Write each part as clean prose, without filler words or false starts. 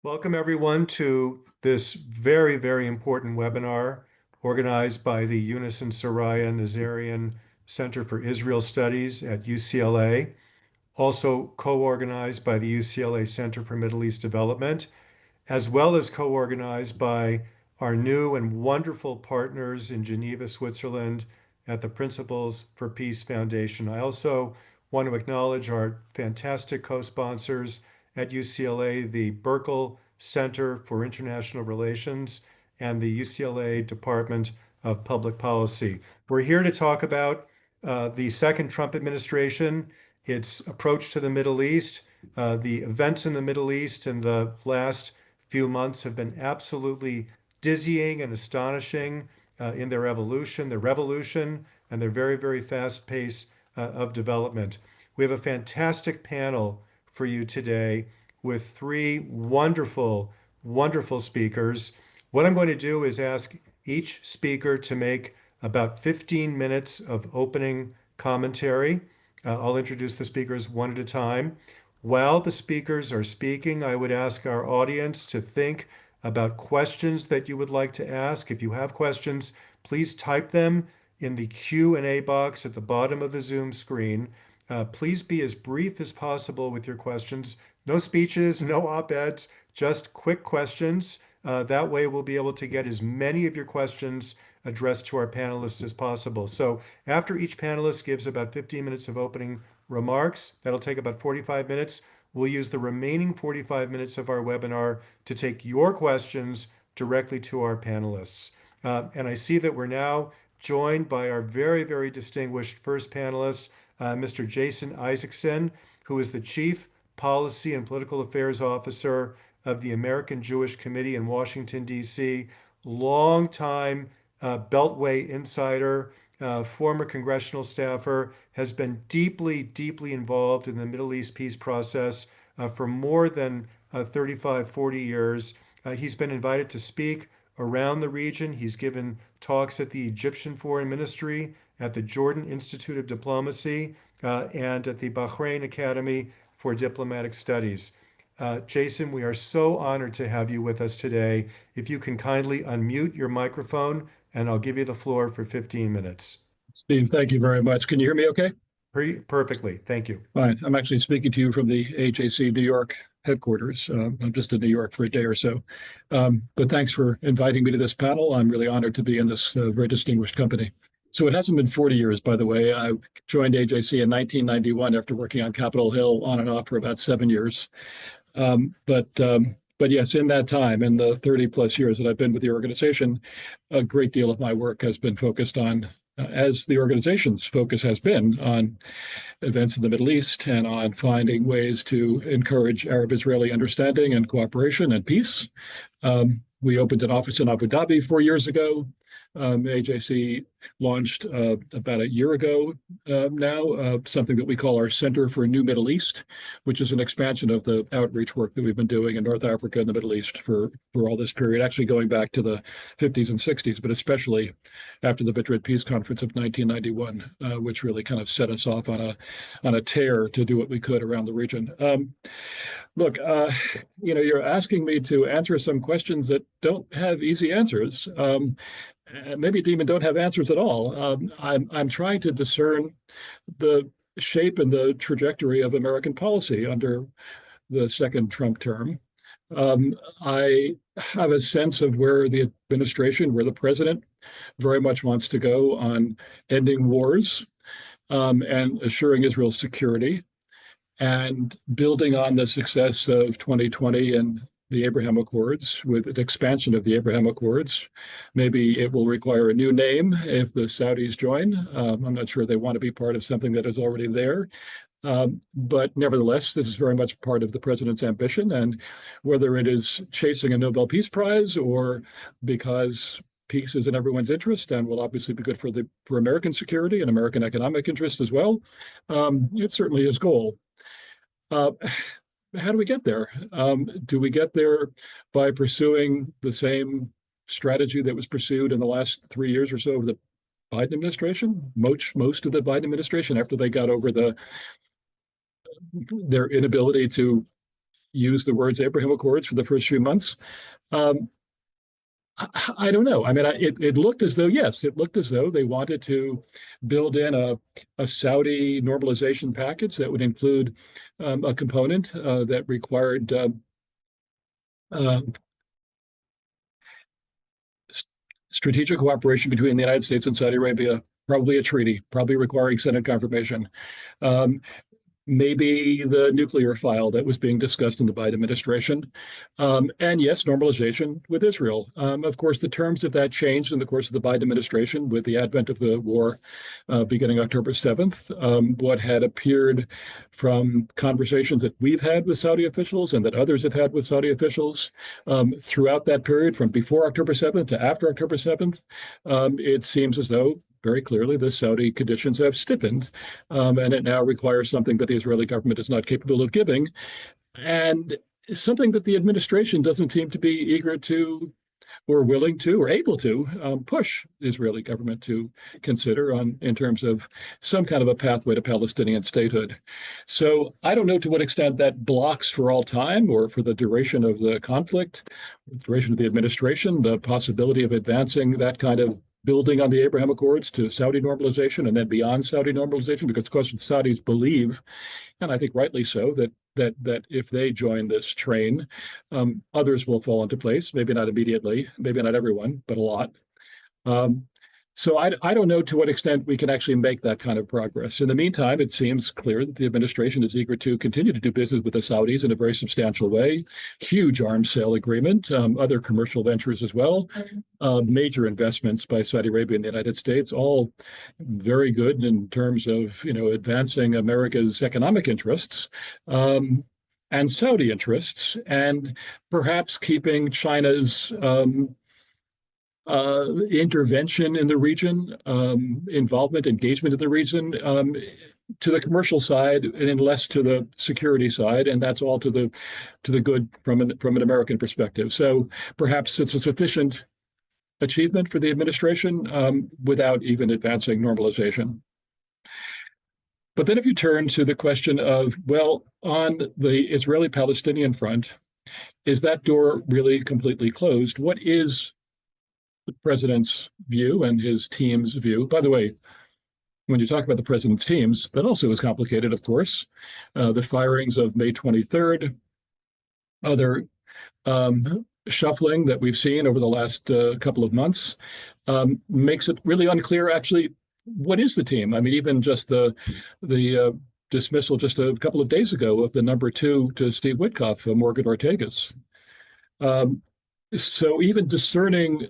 Welcome everyone to this very, very important webinar organized by the Unison Syria Nazarian Center for Israel Studies at UCLA, also co-organized by the UCLA Center for Middle East Development, as well as co-organized by our new and wonderful partners in Geneva, Switzerland at the Principles for Peace Foundation. I also want to acknowledge our fantastic co-sponsors at UCLA, the Berkel Center for International Relations and the UCLA Department of Public Policy. We're here to talk about the second Trump administration, its approach to the Middle East. The events in the Middle East in the last few months have been absolutely dizzying and astonishing in their evolution, their revolution, and their very, very fast pace of development. We have a fantastic panel for you today with three wonderful, wonderful speakers. What I'm going to do is ask each speaker to make about 15 minutes of opening commentary. I'll introduce the speakers one at a time. While the speakers are speaking, I would ask our audience to think about questions that you would like to ask. If you have questions, please type them in the Q&A box at the bottom of the Zoom screen. Please be as brief as possible with your questions. No speeches, no op-eds, just quick questions. That way we'll be able to get as many of your questions addressed to our panelists as possible. So after each panelist gives about 15 minutes of opening remarks, that'll take about 45 minutes. We'll use the remaining 45 minutes of our webinar to take your questions directly to our panelists. And I see that we're now joined by our very, very distinguished first panelist, Mr. Jason Isaacson, who is the Chief Policy and Political Affairs Officer of the American Jewish Committee in Washington, D.C., longtime Beltway insider, former congressional staffer, has been deeply, deeply involved in the Middle East peace process for more than 35, 40 years. He's been invited to speak around the region. He's given talks at the Egyptian Foreign Ministry, at the Jordan Institute of Diplomacy, and at the Bahrain Academy for Diplomatic Studies. Jason, we are so honored to have you with us today. If you can kindly unmute your microphone, and I'll give you the floor for 15 minutes. Steve, thank you very much. Can you hear me okay? Perfectly. Thank you. Fine. I'm actually speaking to you from the AJC New York headquarters. I'm just in New York for a day or so. But thanks for inviting me to this panel. I'm really honored to be in this very distinguished company. So it hasn't been 40 years, by the way. I joined AJC in 1991 after working on Capitol Hill on and off for about 7 years. But yes, in that time, in the 30 plus years that I've been with the organization, a great deal of my work has been focused on, as the organization's focus has been, on events in the Middle East and on finding ways to encourage Arab-Israeli understanding and cooperation and peace. We opened an office in Abu Dhabi 4 years ago. AJC launched about a year ago now something that we call our Center for New Middle East, which is an expansion of the outreach work that we've been doing in North Africa and the Middle East for all this period, actually going back to the 50s and 60s, but especially after the Madrid Peace Conference of 1991, which really kind of set us off on a tear to do what we could around the region. Look, you're asking me to answer some questions that don't have easy answers. Maybe even don't have answers at all. I'm trying to discern the shape and the trajectory of American policy under the second Trump term. I have a sense of where the administration, where the president very much wants to go on ending wars and assuring Israel's security and building on the success of 2020 and the Abraham Accords with an expansion of the Abraham Accords. Maybe it will require a new name if the Saudis join. I'm not sure they want to be part of something that is already there. But nevertheless, this is very much part of the president's ambition. And whether it is chasing a Nobel Peace Prize or because peace is in everyone's interest and will obviously be good for American security and American economic interest as well, it certainly is goal. How do we get there? Do we get there by pursuing the same strategy that was pursued in the last 3 years or so of the Biden administration? Most of the Biden administration, after they got over their inability to use the words Abraham Accords for the first few months. Um, I don't know. I mean, it looked as though, yes, it looked as though they wanted to build in a Saudi normalization package that would include a component that required uh, strategic cooperation between the United States and Saudi Arabia, probably a treaty, probably requiring Senate confirmation. Um, Maybe the nuclear file that was being discussed in the Biden administration. And yes, normalization with Israel. Of course, the terms of that changed in the course of the Biden administration with the advent of the war beginning October 7th. What had appeared from conversations that we've had with Saudi officials and that others have had with Saudi officials throughout that period, from before October 7th to after October 7th, it seems as though very clearly the Saudi conditions have stiffened, and it now requires something that the Israeli government is not capable of giving, and something that the administration doesn't seem to be eager to or willing to or able to push the Israeli government to consider in terms of some kind of a pathway to Palestinian statehood. So I don't know to what extent that blocks for all time or for the duration of the conflict, the duration of the administration, the possibility of advancing that kind of building on the Abraham Accords to Saudi normalization and then beyond Saudi normalization, because of course the Saudis believe, and I think rightly so, that if they join this train, others will fall into place. Maybe not immediately, maybe not everyone, but a lot. Um, so I don't know to what extent we can actually make that kind of progress. In the meantime, it seems clear that the administration is eager to continue to do business with the Saudis in a very substantial way. Huge arms sale agreement, other commercial ventures as well, major investments by Saudi Arabia and the United States, all very good in terms of advancing America's economic interests. And Saudi interests, and perhaps keeping China's intervention in the region, involvement, engagement in the region, to the commercial side and less to the security side, and that's all to the good from an American perspective. So perhaps it's a sufficient achievement for the administration without even advancing normalization. But then if you turn to the question of, well, on the Israeli-Palestinian front, is that door really completely closed? What is the president's view and his team's view? By the way, when you talk about the president's teams, that also is complicated, of course. The firings of May 23rd, other shuffling that we've seen over the last couple of months makes it really unclear, actually, what is the team? I mean, even just the dismissal just a couple of days ago of the number 2 to Steve Witkoff, Morgan Ortegas. So even discerning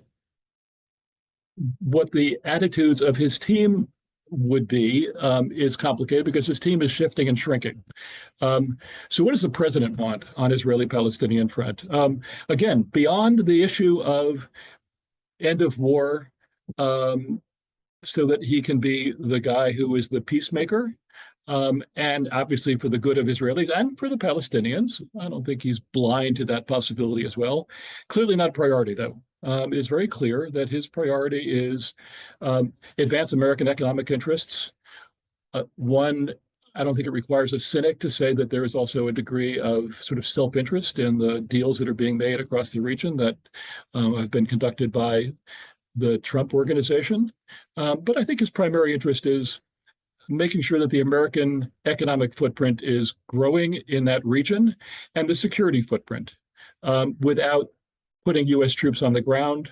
what the attitudes of his team would be is complicated because his team is shifting and shrinking. So what does the president want on Israeli-Palestinian front? Again, beyond the issue of end of war, so that he can be the guy who is the peacemaker, and obviously for the good of Israelis and for the Palestinians. I don't think he's blind to that possibility as well. Clearly not a priority, though. It is very clear that his priority is advance American economic interests. One, I don't think it requires a cynic to say that there is also a degree of sort of self-interest in the deals that are being made across the region that have been conducted by the Trump organization. But I think his primary interest is making sure that the American economic footprint is growing in that region and the security footprint without putting U.S. troops on the ground,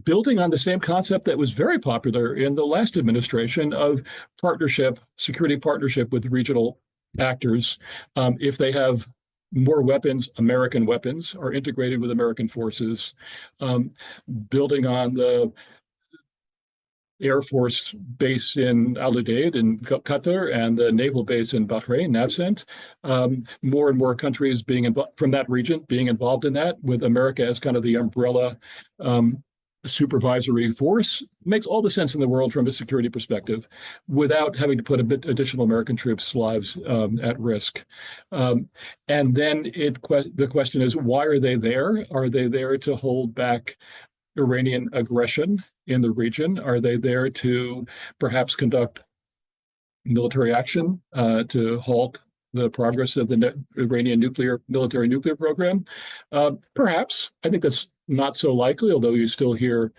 building on the same concept that was very popular in the last administration of partnership, security partnership with regional actors. If they have more weapons, American weapons, are integrated with American forces, building on the Air Force base in Al Udeid in Qatar and the naval base in Bahrain, NAVCENT. More and more countries being involved from that region being involved in that, with America as kind of the umbrella supervisory force, makes all the sense in the world from a security perspective, without having to put a bit additional American troops' lives at risk. And then the question is, why are they there? Are they there to hold back Iranian aggression in the region? Are they there to perhaps conduct military action to halt the progress of the Iranian military nuclear program? Perhaps. I think that's not so likely, although you still hear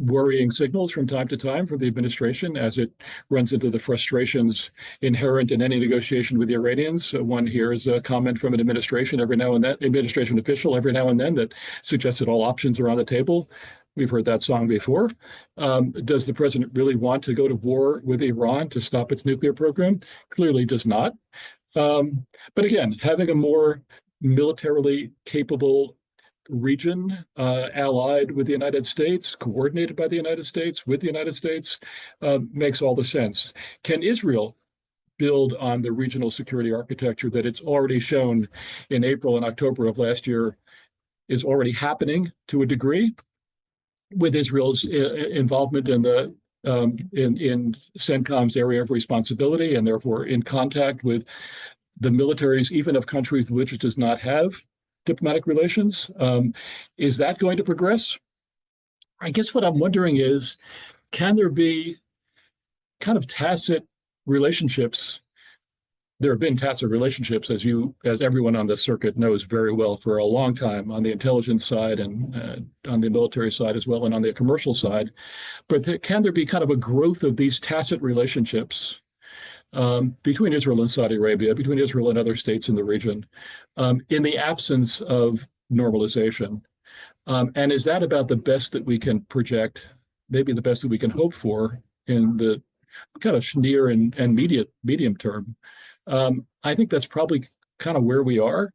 worrying signals from time to time from the administration as it runs into the frustrations inherent in any negotiation with the Iranians. One hears a comment from an administration official every now and then that suggests that all options are on the table. We've heard that song before. Does the president really want to go to war with Iran to stop its nuclear program? Clearly does not. But again, having a more militarily capable region allied with the United States, coordinated by the United States, with the United States, makes all the sense. Can Israel build on the regional security architecture that it's already shown in April and October of last year is already happening to a degree, with Israel's involvement in the in CENTCOM's area of responsibility, and therefore in contact with the militaries, even of countries which it does not have diplomatic relations? Is that going to progress? I guess what I'm wondering is, can there be kind of tacit relationships? There have been tacit relationships, as everyone on the circuit knows very well, for a long time, on the intelligence side and on the military side as well, and on the commercial side. But can there be kind of a growth of these tacit relationships between Israel and Saudi Arabia, between Israel and other states in the region, in the absence of normalization? And is that about the best that we can project, maybe the best that we can hope for in the kind of near and medium term? I think that's probably kind of where we are.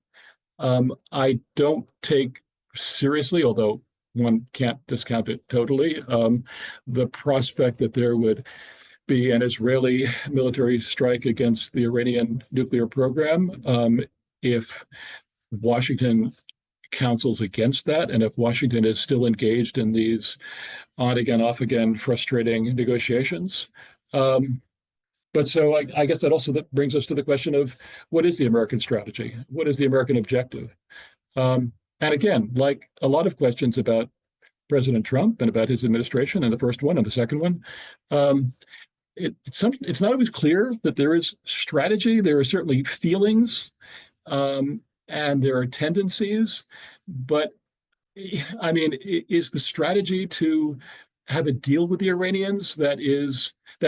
I don't take seriously, although one can't discount it totally, the prospect that there would be an Israeli military strike against the Iranian nuclear program if Washington counsels against that, and if Washington is still engaged in these on again, off again, frustrating negotiations. But so I guess that brings us to the question of, what is the American strategy? What is the American objective? And again, like a lot of questions about President Trump and about his administration, and the first one and the second one, it's not always clear that there is strategy. There are certainly feelings, and there are tendencies. But I mean, is the strategy to have a deal with the Iranians that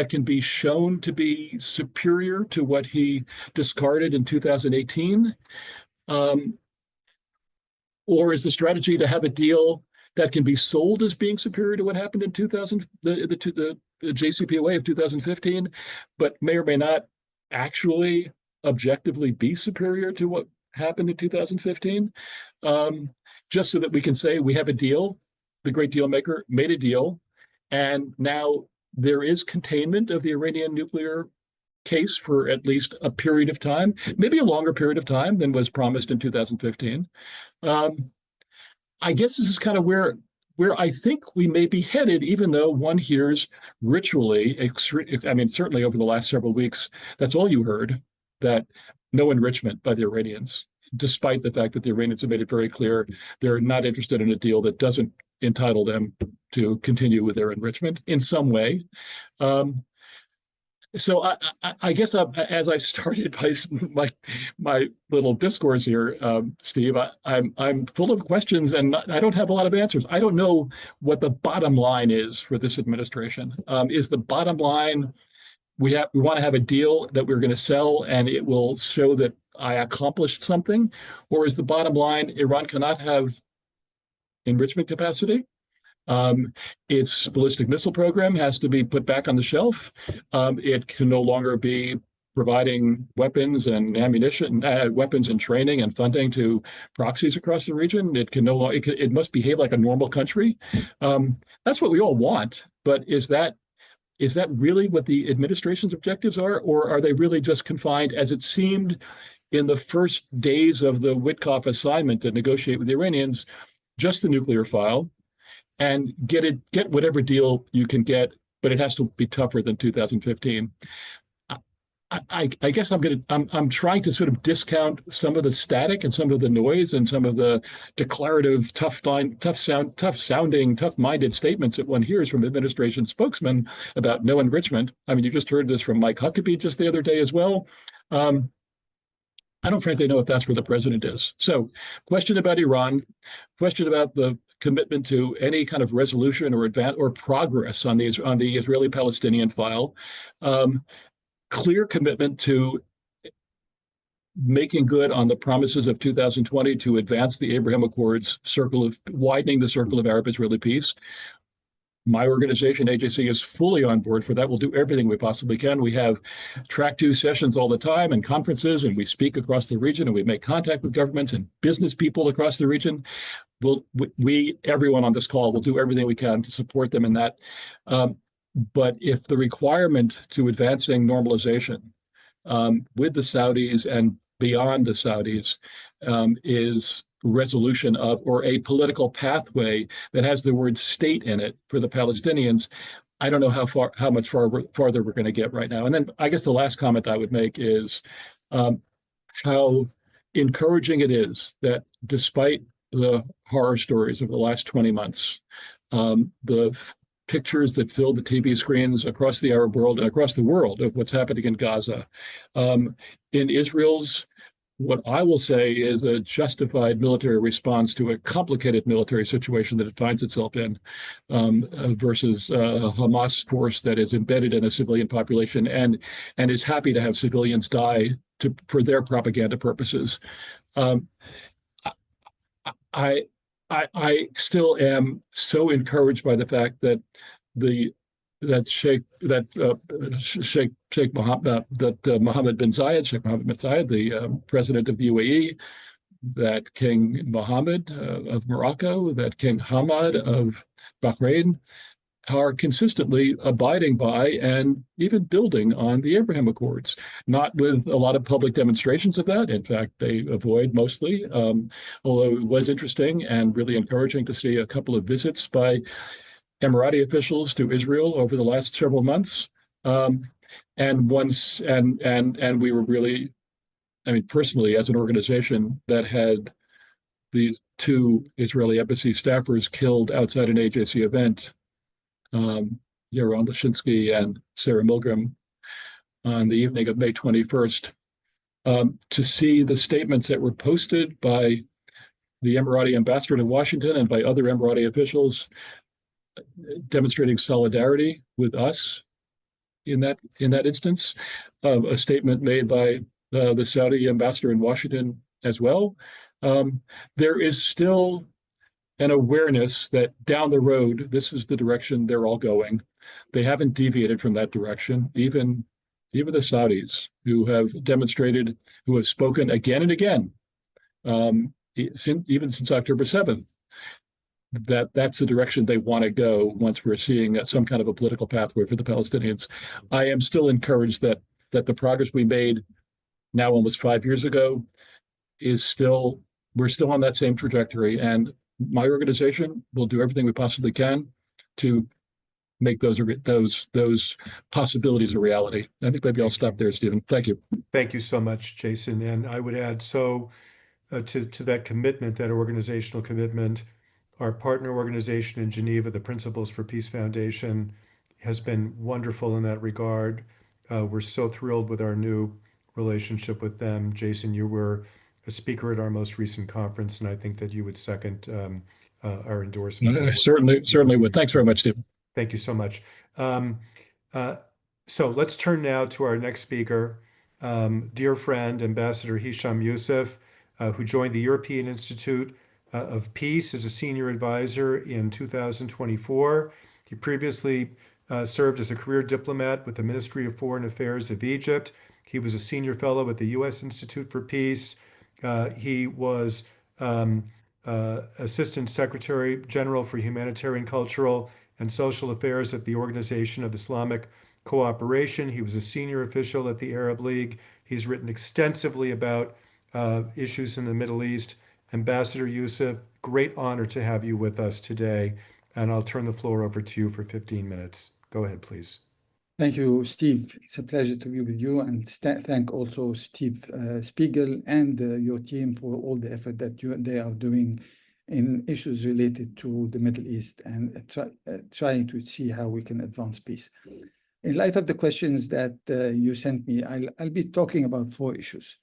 can be shown to be superior to what he discarded in 2018? Or is the strategy to have a deal that can be sold as being superior to what happened in the JCPOA of 2015, but may or may not actually objectively be superior to what happened in 2015? Just so that we can say we have a deal, the great deal maker made a deal, and now there is containment of the Iranian nuclear case for at least a period of time, maybe a longer period of time than was promised in 2015. I guess this is kind of where I think we may be headed, even though one hears ritually, I mean, certainly over the last several weeks, that's all you heard, that no enrichment by the Iranians, despite the fact that the Iranians have made it very clear they're not interested in a deal that doesn't entitle them to continue with their enrichment in some way. So I guess as I started my little discourse here, Steve, I'm full of questions and I don't have a lot of answers. I don't know what the bottom line is for this administration. Is the bottom line we want to have a deal that we're going to sell and it will show that I accomplished something, or is the bottom line Iran cannot have enrichment capacity? Its ballistic missile program has to be put back on the shelf. It can no longer be providing weapons and ammunition, weapons and training and funding to proxies across the region. It can no longer. It must behave like a normal country. That's what we all want. But is that really what the administration's objectives are, or are they really just confined, as it seemed in the first days of the Witkoff assignment to negotiate with the Iranians, just the nuclear file? And get whatever deal you can get, but it has to be tougher than 2015. I guess I'm trying to sort of discount some of the static and some of the noise and some of the declarative, tough sounding, tough minded statements that one hears from administration spokesmen about no enrichment. I mean, you just heard this from Mike Huckabee just the other day as well. Um, I don't frankly know if that's where the president is. So, question about Iran, question about the commitment to any kind of resolution or advance or progress on the Israeli-Palestinian file. Um, Clear commitment to making good on the promises of 2020 to advance the Abraham Accords widening the circle of Arab-Israeli peace. My organization, AJC, is fully on board for that. We'll do everything we possibly can. We have track two sessions all the time and conferences, and we speak across the region, and we make contact with governments and business people across the region. Everyone on this call will do everything we can to support them in that. But if the requirement to advancing normalization with the Saudis and beyond the Saudis is resolution of or a political pathway that has the word state in it for the Palestinians, I don't know how much farther we're going to get right now. And then I guess the last comment I would make is how encouraging it is that despite the horror stories of the last 20 months, the pictures that fill the TV screens across the Arab world and across the world of what's happening in Gaza. In Israel's, what I will say is a justified military response to a complicated military situation that it finds itself in versus a Hamas force that is embedded in a civilian population and is happy to have civilians die for their propaganda purposes. Um, I I still am so encouraged by the fact that the that Sheikh Mohammed Mohammed bin Zayed, Sheikh Mohammed bin Zayed, the president of the UAE, that King Mohammed of Morocco, that King Hamad of Bahrain are consistently abiding by and even building on the Abraham Accords, not with a lot of public demonstrations of that. In fact, they avoid mostly, although it was interesting and really encouraging to see a couple of visits by Emirati officials to Israel over the last several months. And once, and we were really, I mean, personally, as an organization that had these two Israeli embassy staffers killed outside an AJC event, Yaron Lashinsky and Sarah Milgram, on the evening of May 21st, to see the statements that were posted by the Emirati ambassador to Washington and by other Emirati officials demonstrating solidarity with us in that instance, a statement made by the Saudi ambassador in Washington as well. There is still an awareness that down the road, this is the direction they're all going. They haven't deviated from that direction. Even the Saudis, who have demonstrated, who have spoken again and again, even since October 7th, that's the direction they want to go once we're seeing some kind of a political pathway for the Palestinians. I am still encouraged that the progress we made now almost 5 years ago we're still on that same trajectory. And my organization will do everything we possibly can to make those possibilities a reality. I think maybe I'll stop there, Stephen. Thank you. Thank you so much, Jason. And I would add to that commitment, that organizational commitment, our partner organization in Geneva, the Principles for Peace Foundation, has been wonderful in that regard. We're so thrilled with our new relationship with them. Jason, you were a speaker at our most recent conference, and I think that you would second our endorsement. I certainly would. Thanks very much, Stephen. Thank you so much. So let's turn now to our next speaker, dear friend, Ambassador Hesham Youssef, who joined the European Institute of Peace as a senior advisor in 2024. He previously served as a career diplomat with the Ministry of Foreign Affairs of Egypt. He was a senior fellow at the U.S. Institute for Peace. He was Assistant Secretary General for Humanitarian, Cultural, and Social Affairs at the Organization of Islamic Cooperation. He was a senior official at the Arab League. He's written extensively about issues in the Middle East. Ambassador Youssef, great honor to have you with us today. And I'll turn the floor over to you for 15 minutes. Go ahead, please. Thank you, Steve. It's a pleasure to be with you, and thank also Steve Spiegel and your team for all the effort that they are doing in issues related to the Middle East and trying to see how we can advance peace. In light of the questions that you sent me, I'll be talking about 4 issues.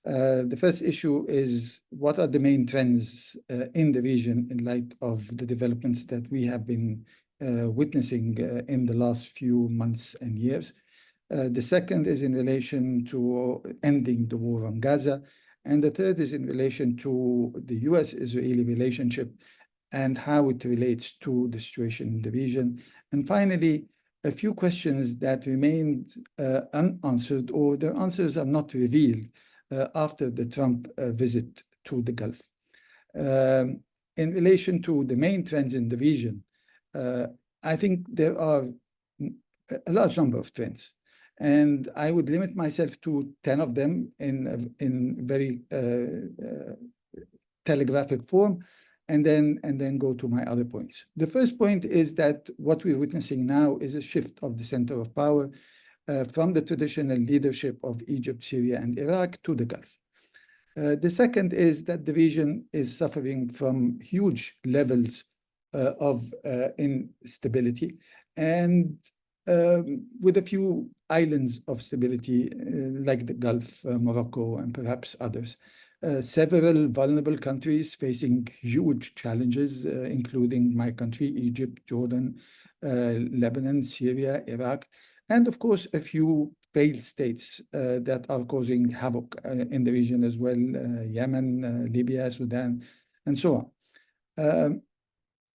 The first issue is what are the main trends in the region in light of the developments that we have been witnessing in the last few months and years. The second is in relation to ending the war on Gaza. And the third is in relation to the US-Israeli relationship and how it relates to the situation in the region. And finally, a few questions that remained unanswered, or their answers are not revealed after the Trump visit to the Gulf. In relation to the main trends in the region, I think there are a large number of trends, and I would limit myself to 10 of them in very telegraphic form, and then go to my other points. The first point is that what we're witnessing now is a shift of the center of power from the traditional leadership of Egypt, Syria, and Iraq to the Gulf. The second is that the region is suffering from huge levels of instability, and with a few islands of stability like the Gulf, Morocco, and perhaps others. Several vulnerable countries facing huge challenges, including my country, Egypt, Jordan, Lebanon, Syria, Iraq, and of course, a few failed states that are causing havoc in the region as well, Yemen, Libya, Sudan, and so on.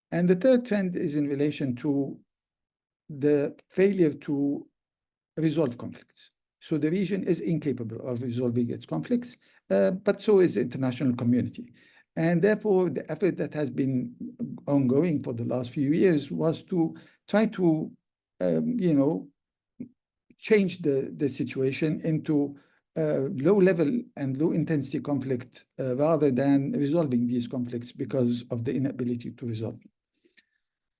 And the third trend is in relation to the failure to resolve conflicts. So the region is incapable of resolving its conflicts, but so is the international community. And therefore, the effort that has been ongoing for the last few years was to try to, change the situation into low-level and low-intensity conflict rather than resolving these conflicts because of the inability to resolve them.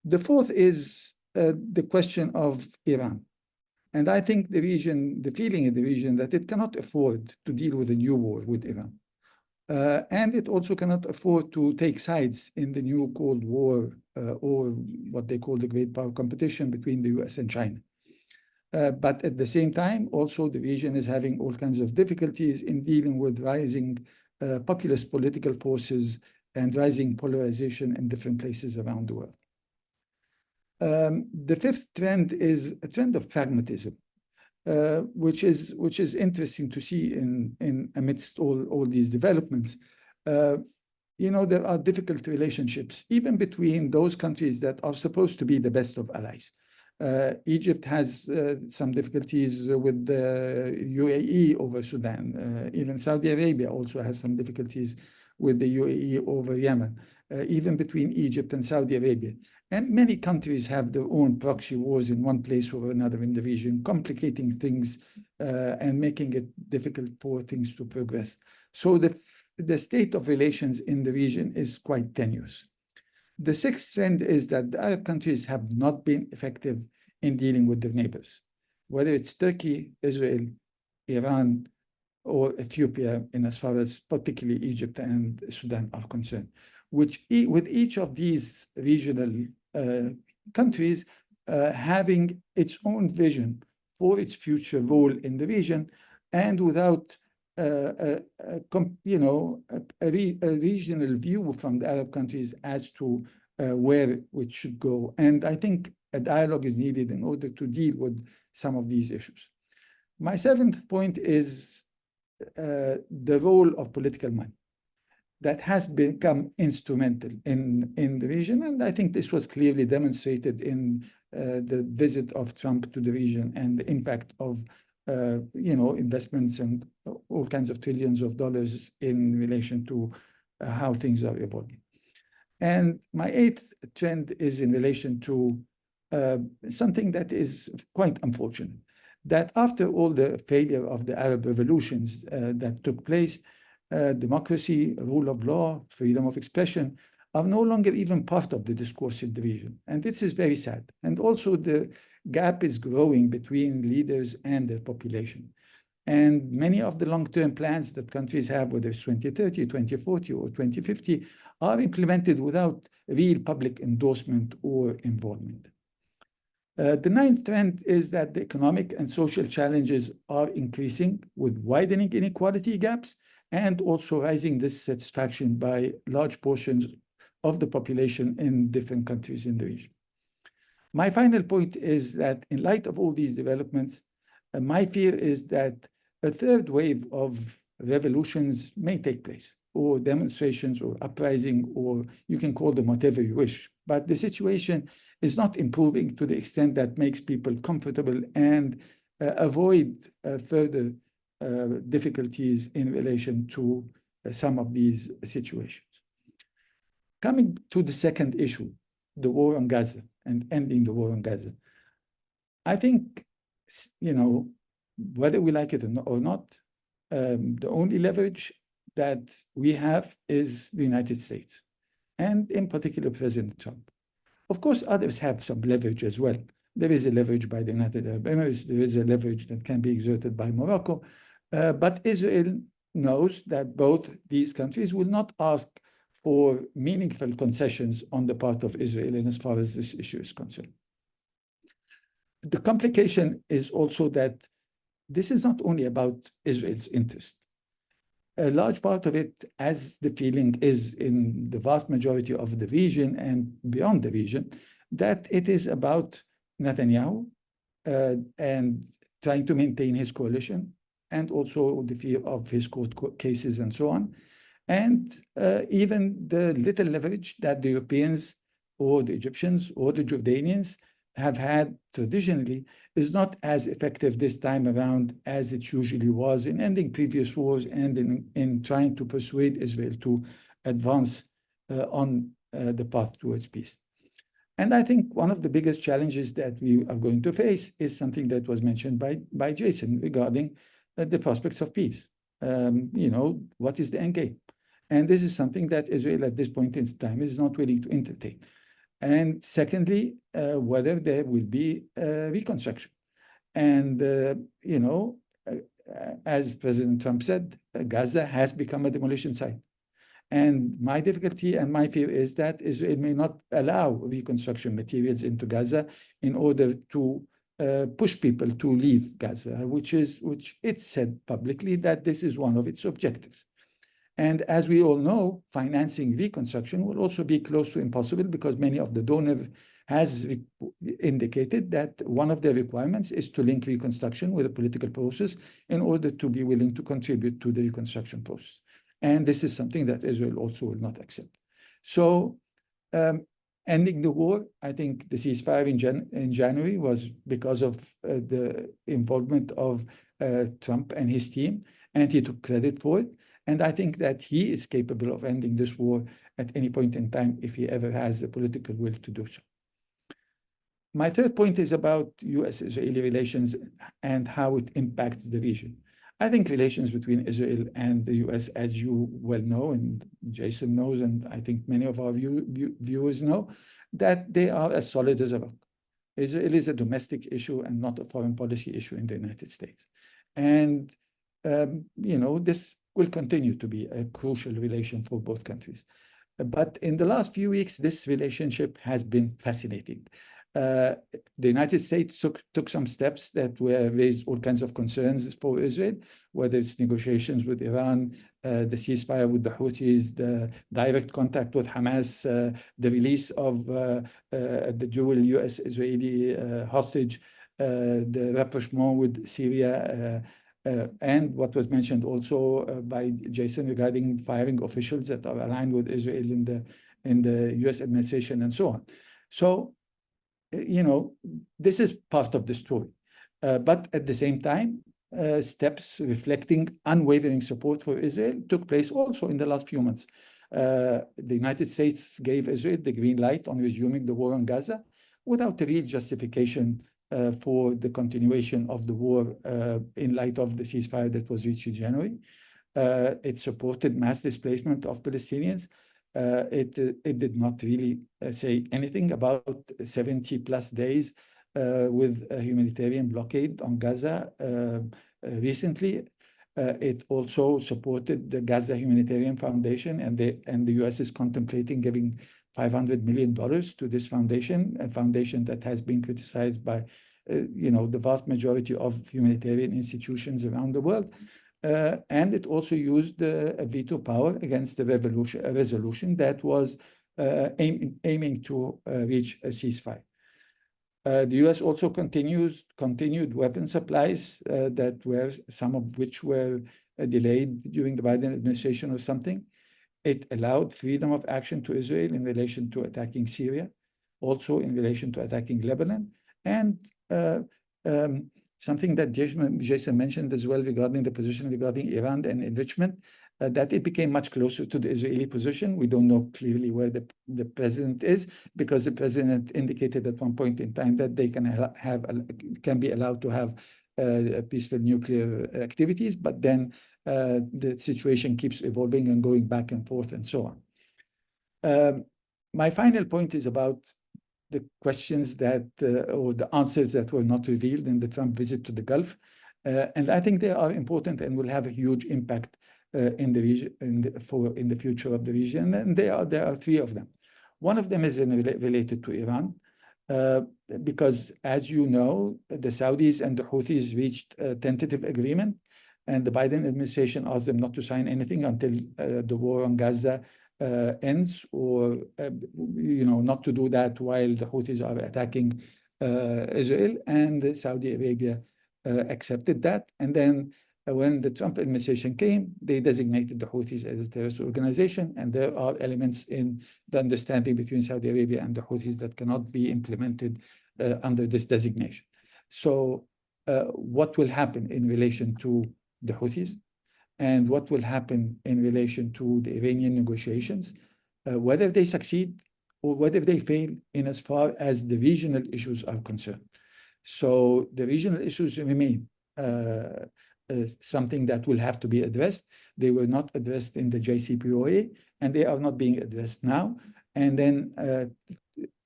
The fourth is the question of Iran. And I think the region, the feeling in the region that it cannot afford to deal with a new war with Iran. And it also cannot afford to take sides in the new Cold War or what they call the great power competition between the US and China. But at the same time, also the region is having all kinds of difficulties in dealing with rising populist political forces and rising polarization in different places around the world. The fifth trend is a trend of pragmatism, which is interesting to see in amidst all these developments. There are difficult relationships, even between those countries that are supposed to be the best of allies. Egypt has some difficulties with the UAE over Sudan. Even Saudi Arabia also has some difficulties with the UAE over Yemen, even between Egypt and Saudi Arabia. And many countries have their own proxy wars in one place or another in the region, complicating things and making it difficult for things to progress. So the state of relations in the region is quite tenuous. The sixth trend is that the Arab countries have not been effective in dealing with their neighbors, whether it's Turkey, Israel, Iran, or Ethiopia, in as far as particularly Egypt and Sudan are concerned, with each of these regional countries having its own vision for its future role in the region, and without a regional view from the Arab countries as to where it should go. And I think a dialogue is needed in order to deal with some of these issues. My seventh point is the role of political money that has become instrumental in the region. And I think this was clearly demonstrated in the visit of Trump to the region and the impact of investments and all kinds of trillions of dollars in relation to how things are evolving. And my eighth trend is in relation to something that is quite unfortunate, that after all the failure of the Arab revolutions that took place, democracy, rule of law, freedom of expression are no longer even part of the discourse in the region. And this is very sad. And also the gap is growing between leaders and their population. And many of the long-term plans that countries have, whether it's 2030, 2040, or 2050, are implemented without real public endorsement or involvement. The ninth trend is that the economic and social challenges are increasing with widening inequality gaps and also rising dissatisfaction by large portions of the population in different countries in the region. My final point is that in light of all these developments, my fear is that a third wave of revolutions may take place, or demonstrations, or uprising, or you can call them whatever you wish. But the situation is not improving to the extent that makes people comfortable and avoid further difficulties in relation to some of these situations. Coming to the second issue, the war on Gaza and ending the war on Gaza. I think, you know, whether we like it or not, the only leverage that we have is the United States, and in particular, President Trump. Of course, others have some leverage as well. There is a leverage by the United Arab Emirates. There is a leverage that can be exerted by Morocco. But Israel knows that both these countries will not ask for meaningful concessions on the part of Israel in as far as this issue is concerned. The complication is also that this is not only about Israel's interest. A large part of it, as the feeling is in the vast majority of the region and beyond the region, that it is about Netanyahu and trying to maintain his coalition, and also the fear of his court cases and so on. And even the little leverage that the Europeans or the Egyptians or the Jordanians have had traditionally is not as effective this time around as it usually was in ending previous wars and in trying to persuade Israel to advance on the path towards peace. And I think one of the biggest challenges that we are going to face is something that was mentioned by Jason regarding the prospects of peace. You know, what is the end game? And this is something that Israel at this point in time is not willing to entertain. And secondly, whether there will be reconstruction. And, you know, as President Trump said, Gaza has become a demolition site. And my difficulty and my fear is that Israel may not allow reconstruction materials into Gaza in order to push people to leave Gaza, which it said publicly that this is one of its objectives. And as we all know, financing reconstruction will also be close to impossible because many of the donors has indicated that one of their requirements is to link reconstruction with a political process in order to be willing to contribute to the reconstruction process. And this is something that Israel also will not accept. So ending the war, I think the ceasefire in January was because of the involvement of Trump and his team, and he took credit for it. And I think that he is capable of ending this war at any point in time if he ever has the political will to do so. My third point is about US-Israeli relations and how it impacts the region. I think relations between Israel and the US, as you well know, and Jason knows, and I think many of our viewers know, that they are as solid as a rock. Israel is a domestic issue and not a foreign policy issue in the United States. And, you know, this will continue to be a crucial relation for both countries. But in the last few weeks, this relationship has been fascinating. The United States took some steps that raised all kinds of concerns for Israel, whether it's negotiations with Iran, the ceasefire with the Houthis, the direct contact with Hamas, the release of the dual US-Israeli hostage, the rapprochement with Syria, and what was mentioned also by Jason regarding firing officials that are aligned with Israel in the US administration and so on. So, you know, this is part of the story. But at the same time, steps reflecting unwavering support for Israel took place also in the last few months. The United States gave Israel the green light on resuming the war on Gaza without a real justification for the continuation of the war in light of the ceasefire that was reached in January. It supported mass displacement of Palestinians. It did not really say anything about 70 plus days with a humanitarian blockade on Gaza recently. It also supported the Gaza Humanitarian Foundation, and the U.S. is contemplating giving $500 million to this foundation, a foundation that has been criticized by the vast majority of humanitarian institutions around the world. And it also used a veto power against the resolution that was aiming to reach a ceasefire. The U.S. also continued weapon supplies that were, some of which were delayed during the Biden administration or something. It allowed freedom of action to Israel in relation to attacking Syria, also in relation to attacking Lebanon, and something that Jason mentioned as well regarding the position regarding Iran and enrichment, that it became much closer to the Israeli position. We don't know clearly where the president is, because the president indicated at one point in time that they can be allowed to have peaceful nuclear activities, but then the situation keeps evolving and going back and forth and so on. My final point is about the questions that, or the answers that were not revealed in the Trump visit to the Gulf. And I think they are important and will have a huge impact in the region, in the future of the region. And there are three of them. One of them is related to Iran, because as you know, the Saudis and the Houthis reached a tentative agreement, and the Biden administration asked them not to sign anything until the war on Gaza ends, or not to do that while the Houthis are attacking Israel, and Saudi Arabia accepted that. And then when the Trump administration came, they designated the Houthis as a terrorist organization, and there are elements in the understanding between Saudi Arabia and the Houthis that cannot be implemented under this designation. So what will happen in relation to the Houthis, and what will happen in relation to the Iranian negotiations, whether they succeed or whether they fail in as far as the regional issues are concerned. So the regional issues remain something that will have to be addressed. They were not addressed in the JCPOA, and they are not being addressed now. And then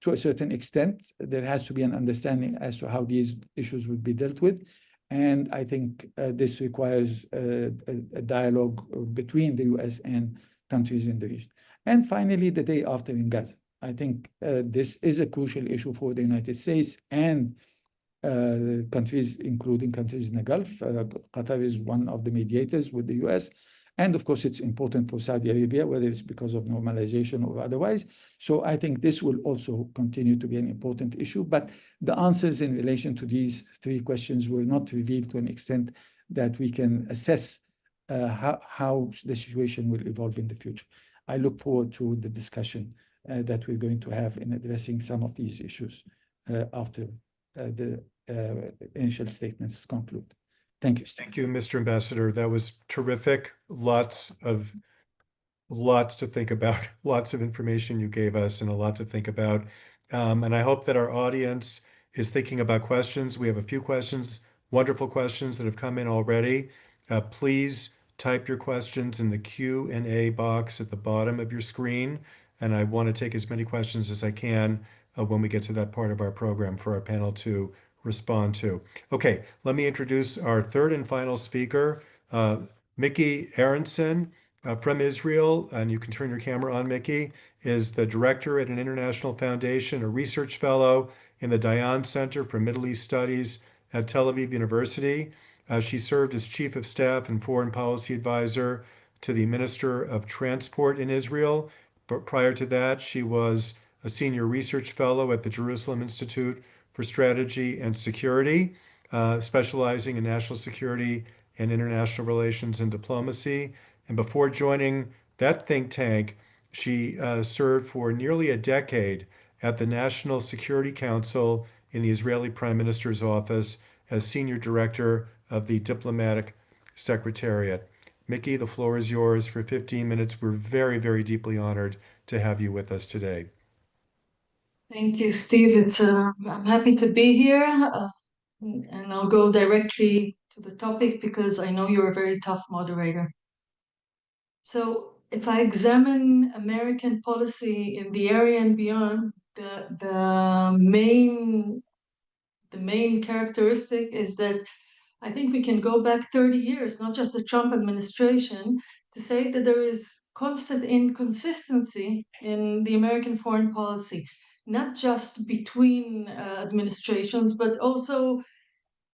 to a certain extent, there has to be an understanding as to how these issues will be dealt with. And I think this requires a dialogue between the US and countries in the region. And finally, the day after in Gaza. I think this is a crucial issue for the United States and countries, including countries in the Gulf. Qatar is one of the mediators with the US. And of course, it's important for Saudi Arabia, whether it's because of normalization or otherwise. So I think this will also continue to be an important issue. But the answers in relation to these three questions were not revealed to an extent that we can assess how the situation will evolve in the future. I look forward to the discussion that we're going to have in addressing some of these issues after the initial statements conclude. Thank you, Steve. Thank you, Mr. Ambassador. That was terrific. Lots to think about, lots of information you gave us, and a lot to think about. And I hope that our audience is thinking about questions. We have a few questions, wonderful questions that have come in already. Please type your questions in the Q&A box at the bottom of your screen. And I want to take as many questions as I can when we get to that part of our program for our panel to respond to. Okay, let me introduce our third and final speaker, Micky Rozin-Aharonson from Israel, and you can turn your camera on. Micky is the director at an international foundation, a research fellow in the Dayan Center for Middle East Studies at Tel Aviv University. She served as chief of staff and foreign policy advisor to the Minister of Transport in Israel. But prior to that, she was a senior research fellow at the Jerusalem Institute for Strategy and Security, specializing in national security and international relations and diplomacy. And before joining that think tank, she served for nearly a decade at the National Security Council in the Israeli Prime Minister's office as senior director of the Diplomatic Secretariat. Micky, the floor is yours for 15 minutes. We're very, very deeply honored to have you with us today. Thank you, Steve. I'm happy to be here, and I'll go directly to the topic because I know you're a very tough moderator. So if I examine American policy in the area and beyond, the main the main characteristic is that I think we can go back 30 years, not just the Trump administration, to say that there is constant inconsistency in the American foreign policy, not just between administrations, but also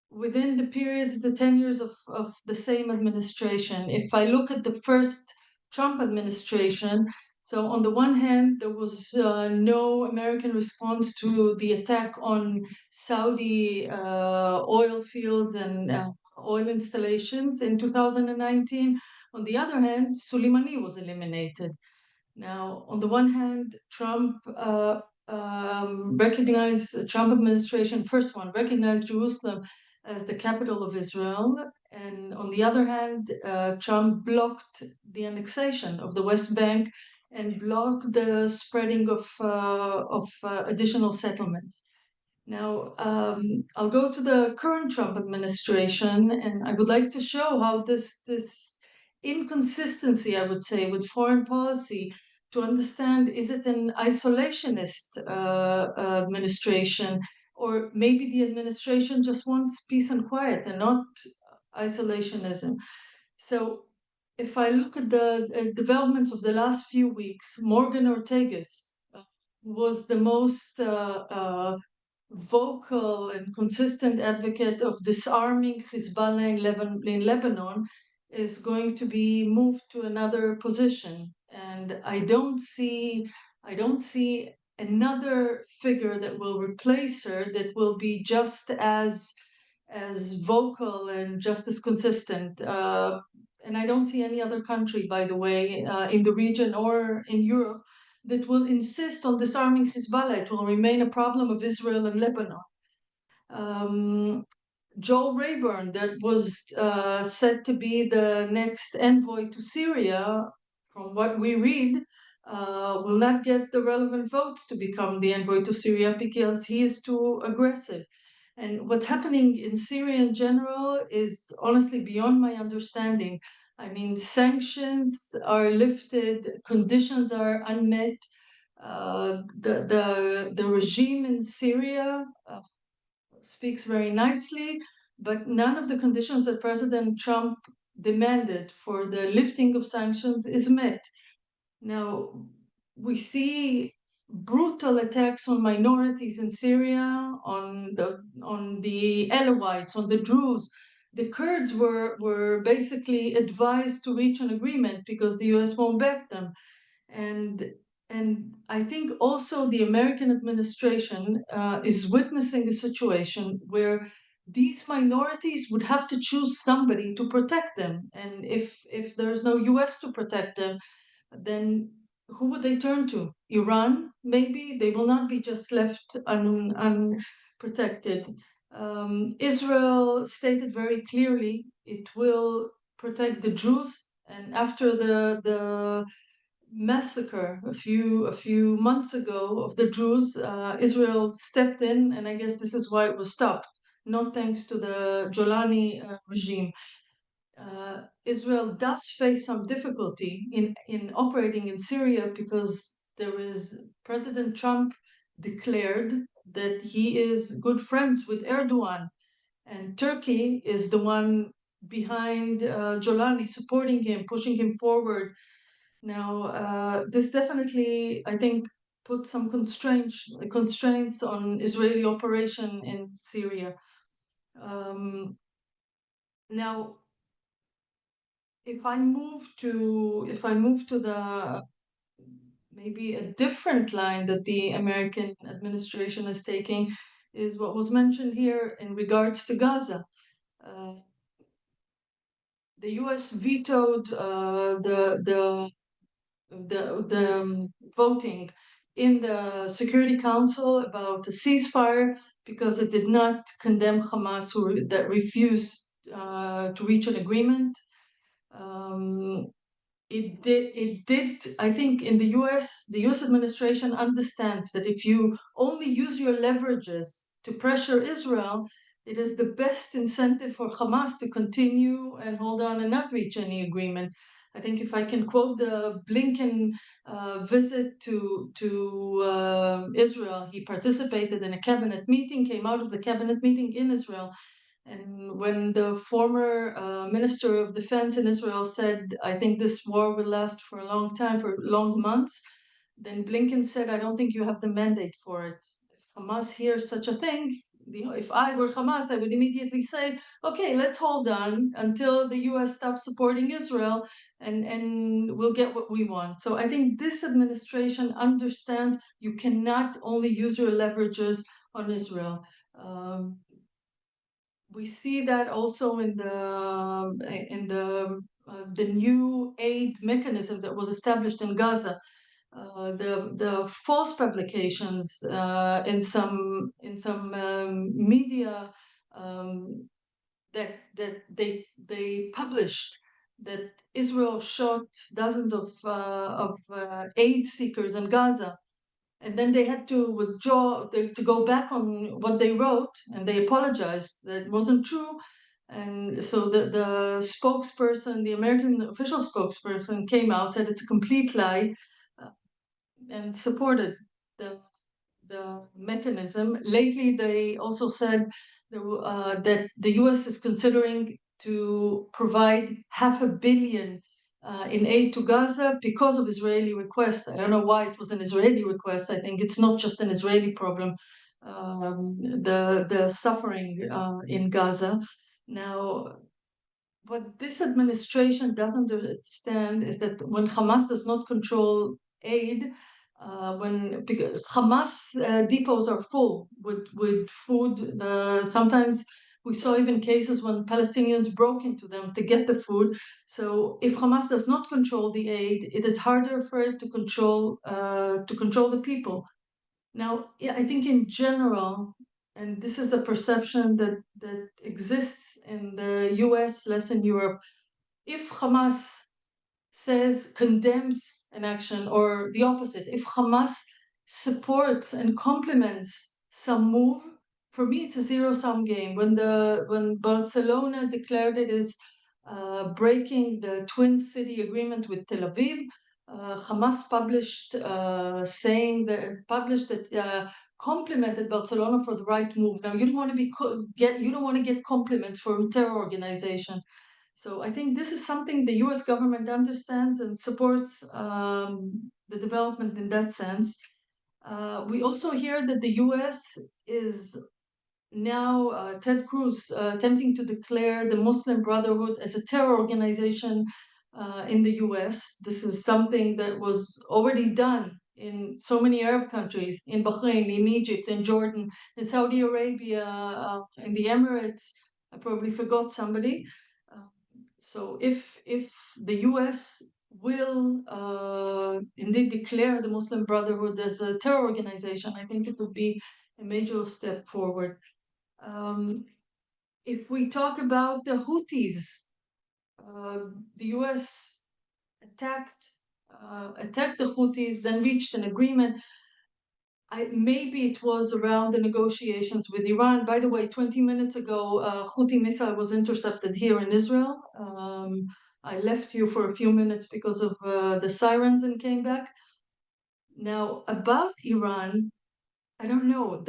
within the periods, the tenures of the same administration. If I look at the first Trump administration, so on the one hand, there was no American response to the attack on Saudi oil fields and oil installations in 2019. On the other hand, Soleimani was eliminated. Now, on the one hand, Trump Trump administration, first one, recognized Jerusalem as the capital of Israel. And on the other hand, Trump blocked the annexation of the West Bank and blocked the spreading of additional settlements. Now, I'll go to the current Trump administration, and I would like to show how this inconsistency, I would say, with foreign policy, to understand, is it an isolationist administration, or maybe the administration just wants peace and quiet and not isolationism? So if I look at the developments of the last few weeks, Morgan Ortagus was the most vocal and consistent advocate of disarming Hezbollah in Lebanon, is going to be moved to another position. And I don't see another figure that will replace her that will be just as vocal and just as consistent. And I don't see any other country, by the way, in the region or in Europe that will insist on disarming Hezbollah. It will remain a problem of Israel and Lebanon. Joel Rayburn, that was said to be the next envoy to Syria, from what we read, will not get the relevant votes to become the envoy to Syria because he is too aggressive. And what's happening in Syria in general is honestly beyond my understanding. I mean, sanctions are lifted, conditions are unmet. The regime in Syria speaks very nicely, but none of the conditions that President Trump demanded for the lifting of sanctions is met. Now, we see brutal attacks on minorities in Syria, on the Alawites, on the Druze. The Kurds were basically advised to reach an agreement because the US won't back them. And I think also the American administration is witnessing a situation where these minorities would have to choose somebody to protect them. And if there's no US to protect them, then who would they turn to? Iran, maybe? They will not be just left unprotected. Israel stated very clearly it will protect the Jews. And after the massacre a few months ago of the Jews, Israel stepped in, and I guess this is why it was stopped, not thanks to the Jolani regime. Israel does face some difficulty in operating in Syria because President Trump declared that he is good friends with Erdogan, and Turkey is the one behind Jolani, supporting him, pushing him forward. Now, this definitely, I think, put some constraints on Israeli operation in Syria. Now, if I move to the maybe a different line that the American administration is taking, is what was mentioned here in regards to Gaza. The U.S. vetoed the voting in the Security Council about a ceasefire because it did not condemn Hamas, that refused to reach an agreement. It did. I think in the U.S. administration understands that if you only use your leverages to pressure Israel, it is the best incentive for Hamas to continue and hold on and not reach any agreement. I think if I can quote the Blinken visit to Israel, he participated in a cabinet meeting, came out of the cabinet meeting in Israel. And when the former Minister of Defense in Israel said, I think this war will last for a long time, for long months, then Blinken said, I don't think you have the mandate for it. If Hamas hears such a thing, if I were Hamas, I would immediately say, okay, let's hold on until the US stops supporting Israel and we'll get what we want. So I think this administration understands you cannot only use your leverages on Israel. We see that also in the new aid mechanism that was established in Gaza. The false publications in some media that they published that Israel shot dozens of aid seekers in Gaza, and then they had to withdraw, to go back on what they wrote, and they apologized that it wasn't true. And so the spokesperson, the American official spokesperson, came out, said it's a complete lie, and supported the mechanism. Lately, they also said that the US is considering to provide $500 million in aid to Gaza because of Israeli requests. I don't know why it was an Israeli request. I think it's not just an Israeli problem, the suffering in Gaza. Now, what this administration doesn't understand is that when Hamas does not control aid, because Hamas depots are full with food. Sometimes we saw even cases when Palestinians broke into them to get the food. So if Hamas does not control the aid, it is harder for it to control the people. Now, I think in general, and this is a perception that exists in the US, less in Europe, if Hamas condemns an action, or the opposite, if Hamas supports and complements some move, for me it's a zero-sum game. When Barcelona declared it is breaking the Twin City Agreement with Tel Aviv, Hamas published that complimented Barcelona for the right move. Now you don't want to get compliments from terror organization. So I think this is something the U.S. government understands and supports the development in that sense. We also hear that the U.S. is now, Ted Cruz, attempting to declare the Muslim Brotherhood as a terror organization in the US. This is something that was already done in so many Arab countries, in Bahrain, in Egypt, in Jordan, in Saudi Arabia, in the Emirates. I probably forgot somebody. So if the US will indeed declare the Muslim Brotherhood as a terror organization, I think it would be a major step forward. If we talk about the Houthis, the US attacked the Houthis, then reached an agreement. Maybe it was around the negotiations with Iran. By the way, 20 minutes ago, Houthi missile was intercepted here in Israel. I left you for a few minutes because of the sirens and came back. Now, about Iran, I don't know.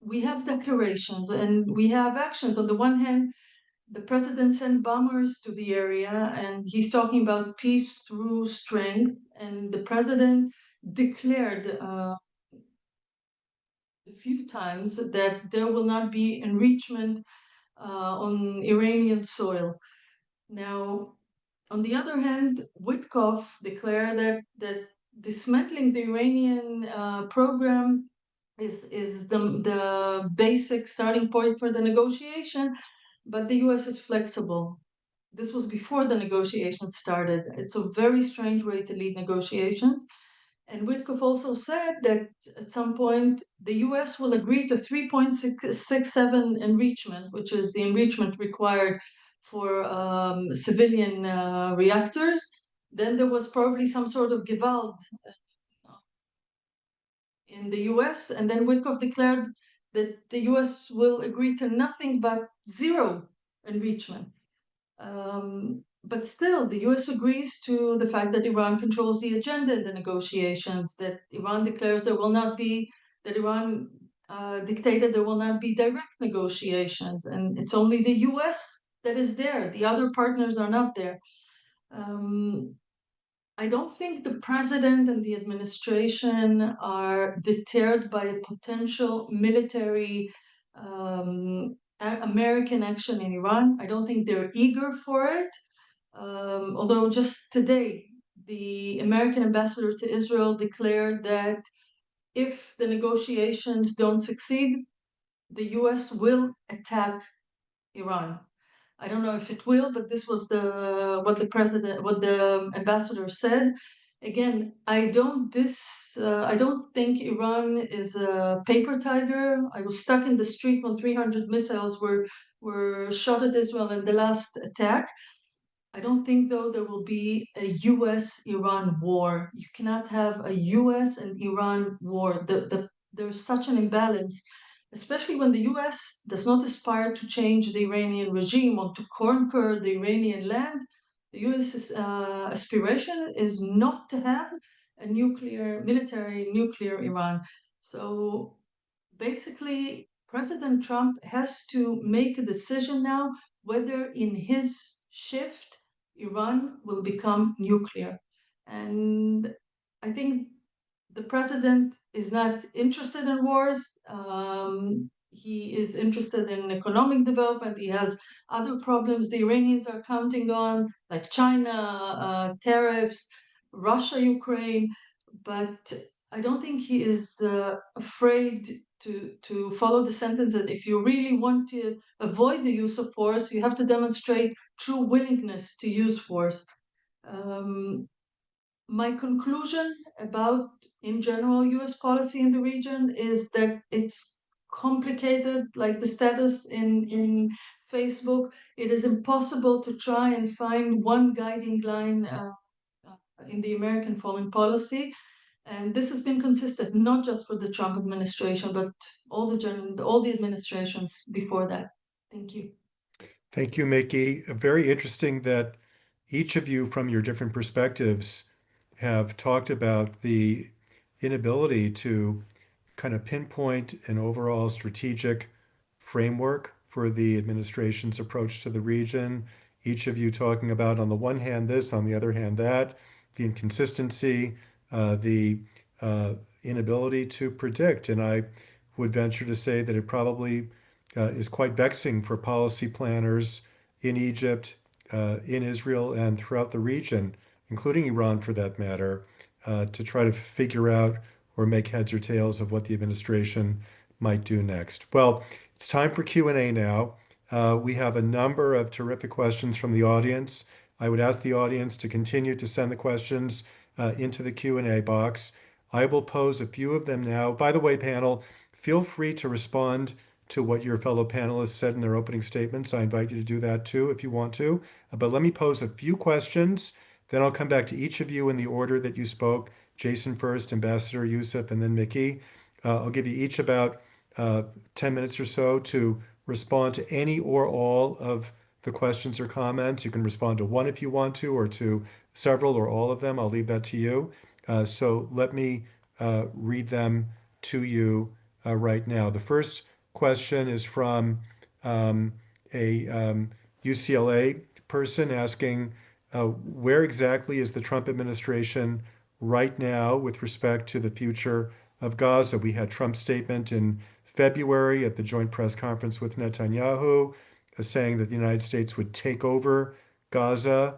We have declarations and we have actions. On the one hand, the president sent bombers to the area, and he's talking about peace through strength. And the president declared a few times that there will not be enrichment on Iranian soil. Now, on the other hand, Witkoff declared that dismantling the Iranian program is the basic starting point for the negotiation, but the US is flexible. This was before the negotiations started. It's a very strange way to lead negotiations. And Witkoff also said that at some point the US will agree to 3.67 enrichment, which is the enrichment required for civilian reactors. Then there was probably some sort of Gewalt in the US, and then Witkoff declared that the US will agree to nothing but zero enrichment. But still, the US agrees to the fact that Iran controls the agenda in the negotiations, that Iran declares there will not be, that Iran dictated there will not be direct negotiations, and it's only the US that is there. The other partners are not there. I don't think the president and the administration are deterred by a potential military American action in Iran. I don't think they're eager for it. Although just today, the American ambassador to Israel declared that if the negotiations don't succeed, the US will attack Iran. I don't know if it will, but this was what the ambassador said. Again, I don't think Iran is a paper tiger. I was stuck in the street when 300 missiles were shot at Israel in the last attack. I don't think, though, there will be a US-Iran war. You cannot have a US and Iran war. There's such an imbalance, especially when the US does not aspire to change the Iranian regime or to conquer the Iranian land. The US's aspiration is not to have a military nuclear Iran. So basically, President Trump has to make a decision now whether in his shift Iran will become nuclear. And I think the president is not interested in wars. He is interested in economic development. He has other problems the Iranians are counting on, like China, tariffs, Russia, Ukraine. But I don't think he is afraid to follow the sentence that if you really want to avoid the use of force, you have to demonstrate true willingness to use force. My conclusion about, in general, US policy in the region is that it's complicated, like the status in Facebook. It is impossible to try and find one guiding line in the American foreign policy. And this has been consistent, not just for the Trump administration, but all the administrations before that. Thank you. Thank you, Micky. Very interesting that each of you, from your different perspectives, have talked about the inability to kind of pinpoint an overall strategic framework for the administration's approach to the region. Each of you talking about, on the one hand, this, on the other hand, that, the inconsistency, the inability to predict. And I would venture to say that it probably is quite vexing for policy planners in Egypt, in Israel, and throughout the region, including Iran for that matter, to try to figure out or make heads or tails of what the administration might do next. Well, it's time for Q&A now. We have a number of terrific questions from the audience. I would ask the audience to continue to send the questions into the Q&A box. I will pose a few of them now. By the way, panel, feel free to respond to what your fellow panelists said in their opening statements. I invite you to do that too if you want to. But let me pose a few questions, then I'll come back to each of you in the order that you spoke. Jason first, Ambassador Youssef, and then Micky. I'll give you each about 10 minutes or so to respond to any or all of the questions or comments. You can respond to one if you want to, or to several or all of them. I'll leave that to you. So let me read them to you right now. The first question is from a UCLA person asking, where exactly is the Trump administration right now with respect to the future of Gaza? We had Trump's statement in February at the joint press conference with Netanyahu, saying that the United States would take over Gaza,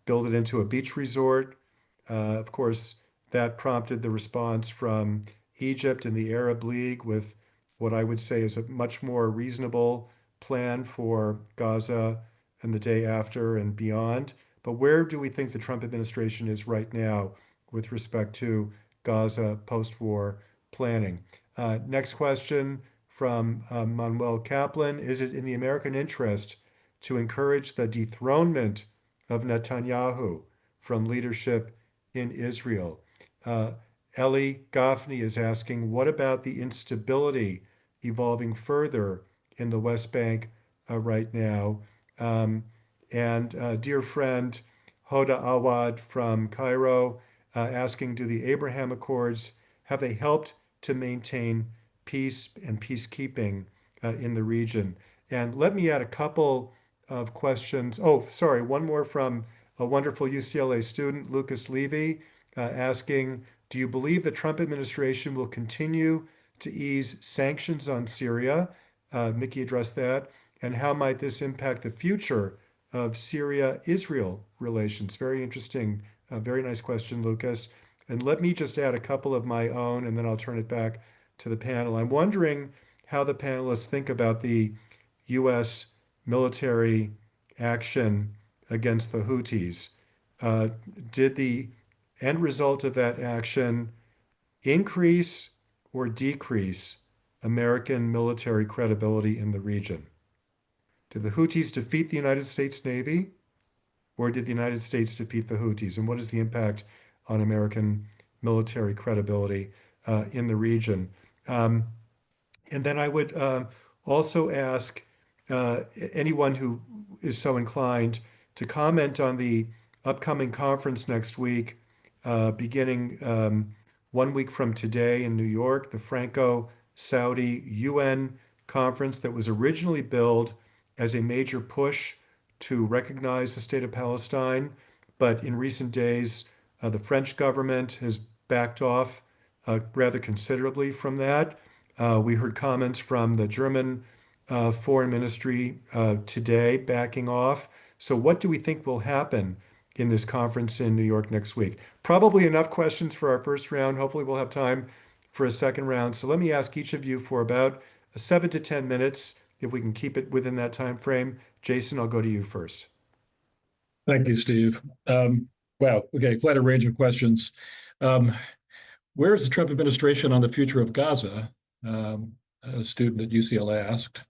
build it into a beach resort. Of course, that prompted the response from Egypt and the Arab League with what I would say is a much more reasonable plan for Gaza and the day after and beyond. But where do we think the Trump administration is right now with respect to Gaza post-war planning? Next question from Manuel Kaplan. Is it in the American interest to encourage the dethronement of Netanyahu from leadership in Israel? Ellie Goffney is asking, what about the instability evolving further in the West Bank right now? and dear friend Hoda Awad from Cairo asking, do the Abraham Accords, have they helped to maintain peace and peacekeeping in the region? And let me add a couple of questions. Oh, sorry, one more from a wonderful UCLA student, Lucas Levy, asking, do you believe the Trump administration will continue to ease sanctions on Syria? Micky addressed that. And how might this impact the future of Syria-Israel relations? Very interesting, very nice question, Lucas. And let me just add a couple of my own, and then I'll turn it back to the panel. I'm wondering how the panelists think about the U.S. military action against the Houthis. Did the end result of that action increase or decrease American military credibility in the region? Did the Houthis defeat the United States Navy, or did the United States defeat the Houthis? And what is the impact on American military credibility in the region? And then I would also ask anyone who is so inclined to comment on the upcoming conference next week, beginning 1 week from today in New York, the Franco-Saudi UN conference that was originally billed as a major push to recognize the state of Palestine. But in recent days, the French government has backed off rather considerably from that. We heard comments from the German Foreign Ministry today backing off. So what do we think will happen in this conference in New York next week? Probably enough questions for our first round. Hopefully we'll have time for a second round. So let me ask each of you for about 7 to 10 minutes, if we can keep it within that time frame. Jason, I'll go to you first. Thank you, Steve. Wow, okay, quite a range of questions. Where is the Trump administration on the future of Gaza? A student at UCLA asked.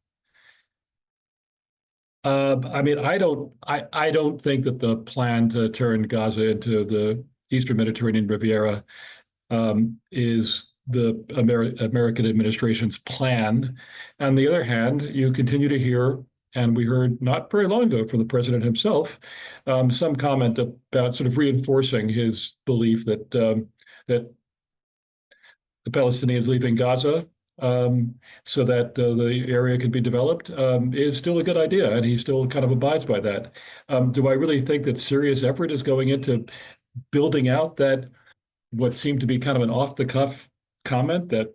I mean, I don't think that the plan to turn Gaza into the Eastern Mediterranean Riviera is the American administration's plan. On the other hand, you continue to hear, and we heard not very long ago from the president himself, some comment about sort of reinforcing his belief that that the Palestinians leaving Gaza so that the area can be developed is still a good idea, and he still kind of abides by that. Do I really think that serious effort is going into building out that what seemed to be kind of an off-the-cuff comment that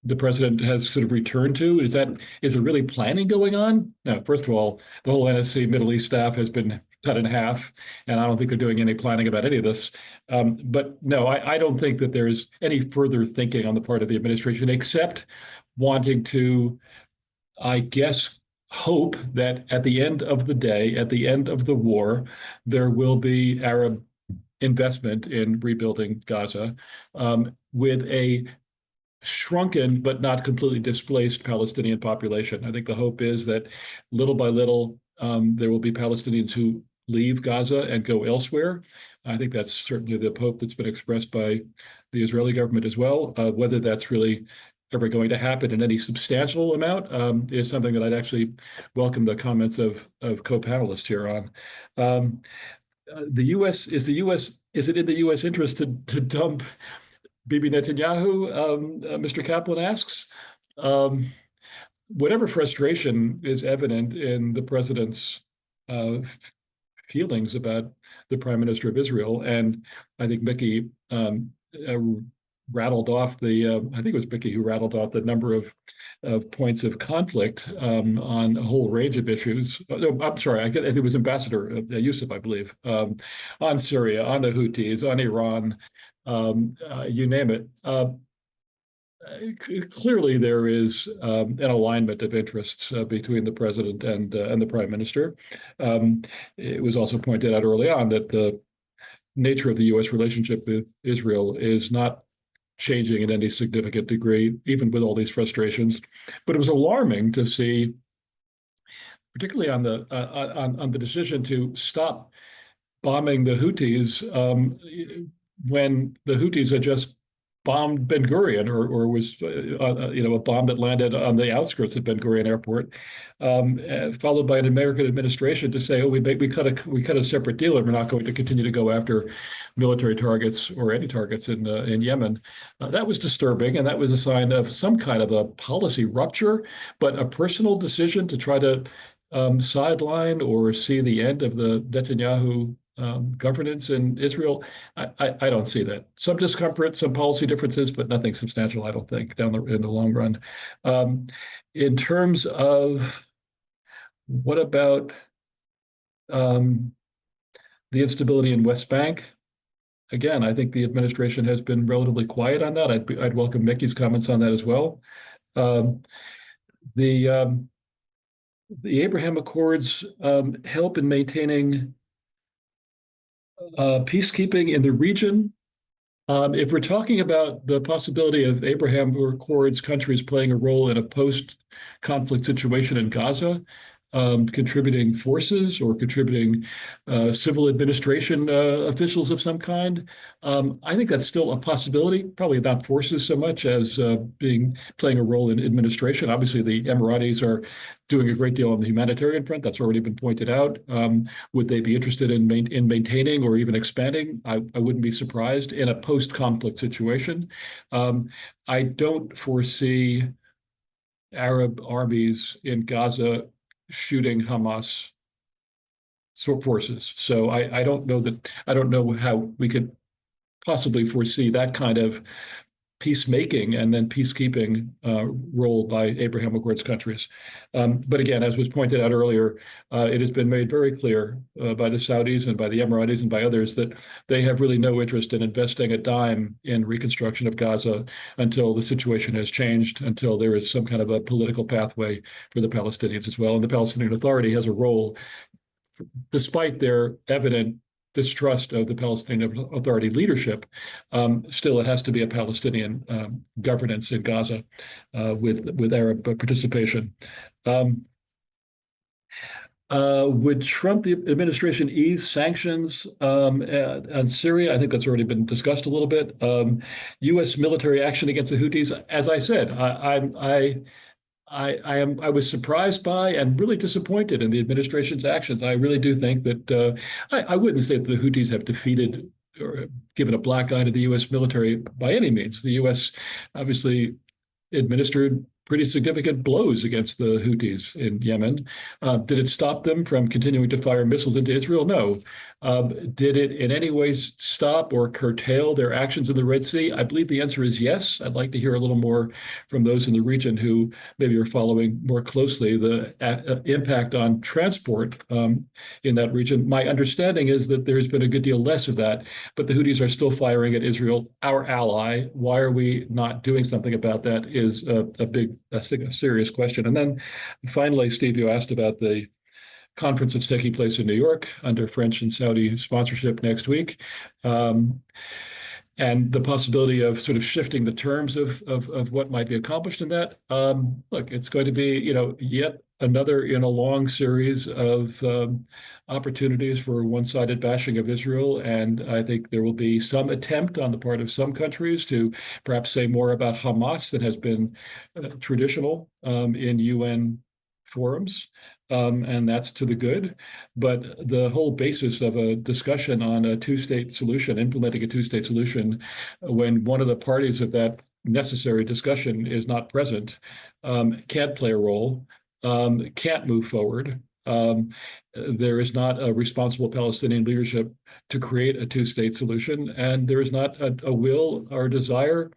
the president has sort of returned to? Is there really planning going on? Now, first of all, the whole NSC Middle East staff has been cut in half, and I don't think they're doing any planning about any of this. But no, I don't think that there is any further thinking on the part of the administration, except wanting to, I guess, hope that at the end of the day, at the end of the war, there will be Arab investment in rebuilding Gaza with a shrunken but not completely displaced Palestinian population. I think the hope is that little by little, there will be Palestinians who leave Gaza and go elsewhere. I think that's certainly the hope that's been expressed by the Israeli government as well. Whether that's really ever going to happen in any substantial amount is something that I'd actually welcome the comments of co-panelists here on. Is it in the U.S. interest to dump Bibi Netanyahu? Mr. Kaplan asks. Whatever frustration is evident in the president's feelings about the Prime Minister of Israel, and I think Micky rattled off I think it was Micky who rattled off the number of points of conflict on a whole range of issues. No, I'm sorry, I think it was Ambassador Youssef, I believe, on Syria, on the Houthis, on Iran, you name it. Clearly, there is an alignment of interests between the president and the prime minister. It was also pointed out early on that the nature of the U.S. relationship with Israel is not changing in any significant degree, even with all these frustrations. But it was alarming to see, particularly on the decision to stop bombing the Houthis when the Houthis had just bombed Ben Gurion, or was a bomb that landed on the outskirts of Ben Gurion Airport, followed by an American administration to say, "Oh, we cut a separate deal, and we're not going to continue to go after military targets or any targets in Yemen." That was disturbing, and that was a sign of some kind of a policy rupture, but a personal decision to try to sideline or see the end of the Netanyahu governance in Israel. I don't see that. Some discomfort, some policy differences, but nothing substantial, I don't think, in the long run. In terms of what about the instability in West Bank? Again, I think the administration has been relatively quiet on that. I'd welcome Micky's comments on that as well. The Abraham Accords help in maintaining peacekeeping in the region. If we're talking about the possibility of Abraham Accords countries playing a role in a post-conflict situation in Gaza, contributing forces or contributing civil administration officials of some kind, I think that's still a possibility. Probably not forces so much as playing a role in administration. Obviously, the Emiratis are doing a great deal on the humanitarian front. That's already been pointed out. Would they be interested in maintaining or even expanding? I wouldn't be surprised in a post-conflict situation. I don't foresee Arab armies in Gaza shooting Hamas forces. So I don't know how we could possibly foresee that kind of peacemaking and then peacekeeping role by Abraham Accords countries. But again, as was pointed out earlier, it has been made very clear by the Saudis and by the Emiratis and by others that they have really no interest in investing a dime in reconstruction of Gaza until the situation has changed, until there is some kind of a political pathway for the Palestinians as well. And the Palestinian Authority has a role, despite their evident distrust of the Palestinian Authority leadership, still it has to be a Palestinian governance in Gaza with Arab participation. Would Trump the administration ease sanctions on Syria? I think that's already been discussed a little bit. U.S. military action against the Houthis, as I said, I was surprised by and really disappointed in the administration's actions. I really do think that I wouldn't say that the Houthis have defeated or given a black eye to the U.S. military by any means. The U.S. obviously administered pretty significant blows against the Houthis in Yemen. Did it stop them from continuing to fire missiles into Israel? No. Did it in any way stop or curtail their actions in the Red Sea? I believe the answer is yes. I'd like to hear a little more from those in the region who maybe are following more closely the impact on transport in that region. My understanding is that there's been a good deal less of that, but the Houthis are still firing at Israel, our ally. Why are we not doing something about that is a serious question. And then finally, Steve, you asked about the conference that's taking place in New York under French and Saudi sponsorship next week, and the possibility of sort of shifting the terms of what might be accomplished in that. Look, it's going to be, yet another in a long series of opportunities for one-sided bashing of Israel. And I think there will be some attempt on the part of some countries to perhaps say more about Hamas than has been traditional in UN forums. And that's to the good. But the whole basis of a discussion on a two-state solution, implementing a two-state solution, when one of the parties of that necessary discussion is not present, can't play a role, can't move forward. There is not a responsible Palestinian leadership to create a two-state solution, and there is not a will or desire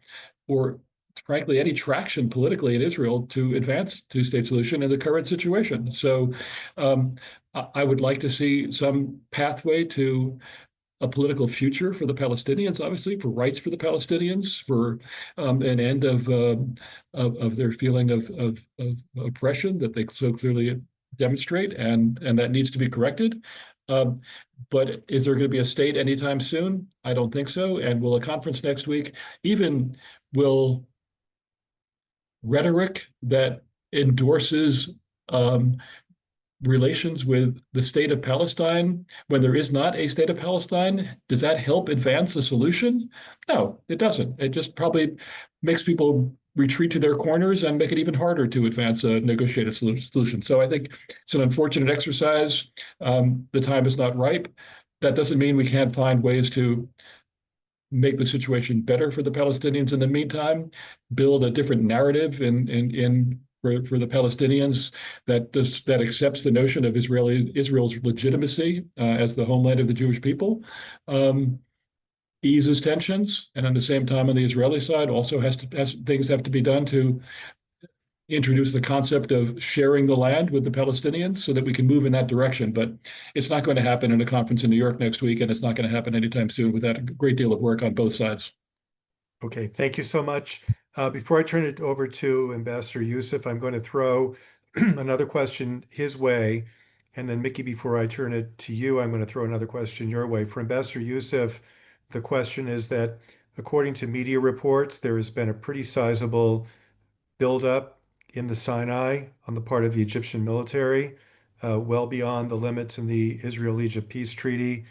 or frankly, any traction politically in Israel to advance two-state solution in the current situation. So I would like to see some pathway to a political future for the Palestinians, obviously, for rights for the Palestinians, for an end of their feeling of oppression that they so clearly demonstrate, and that needs to be corrected. But is there going to be a state anytime soon? I don't think so. And will a conference next week, even will rhetoric that endorses relations with the state of Palestine when there is not a state of Palestine? Does that help advance a solution? No, it doesn't. It just probably makes people retreat to their corners and make it even harder to advance a negotiated solution. So I think it's an unfortunate exercise. The time is not ripe. That doesn't mean we can't find ways to make the situation better for the Palestinians in the meantime, build a different narrative for the Palestinians that accepts the notion of Israel's legitimacy as the homeland of the Jewish people, eases tensions, and at the same time on the Israeli side also things have to be done to introduce the concept of sharing the land with the Palestinians so that we can move in that direction. But it's not going to happen in a conference in New York next week, and it's not going to happen anytime soon without a great deal of work on both sides. Okay, thank you so much. Before I turn it over to Ambassador Youssef, I'm going to throw another question his way. And then Micky, before I turn it to you, I'm going to throw another question your way. For Ambassador Youssef, the question is that according to media reports, there has been a pretty sizable buildup in the Sinai on the part of the Egyptian military, well beyond the limits in the Israel-Egypt peace treaty.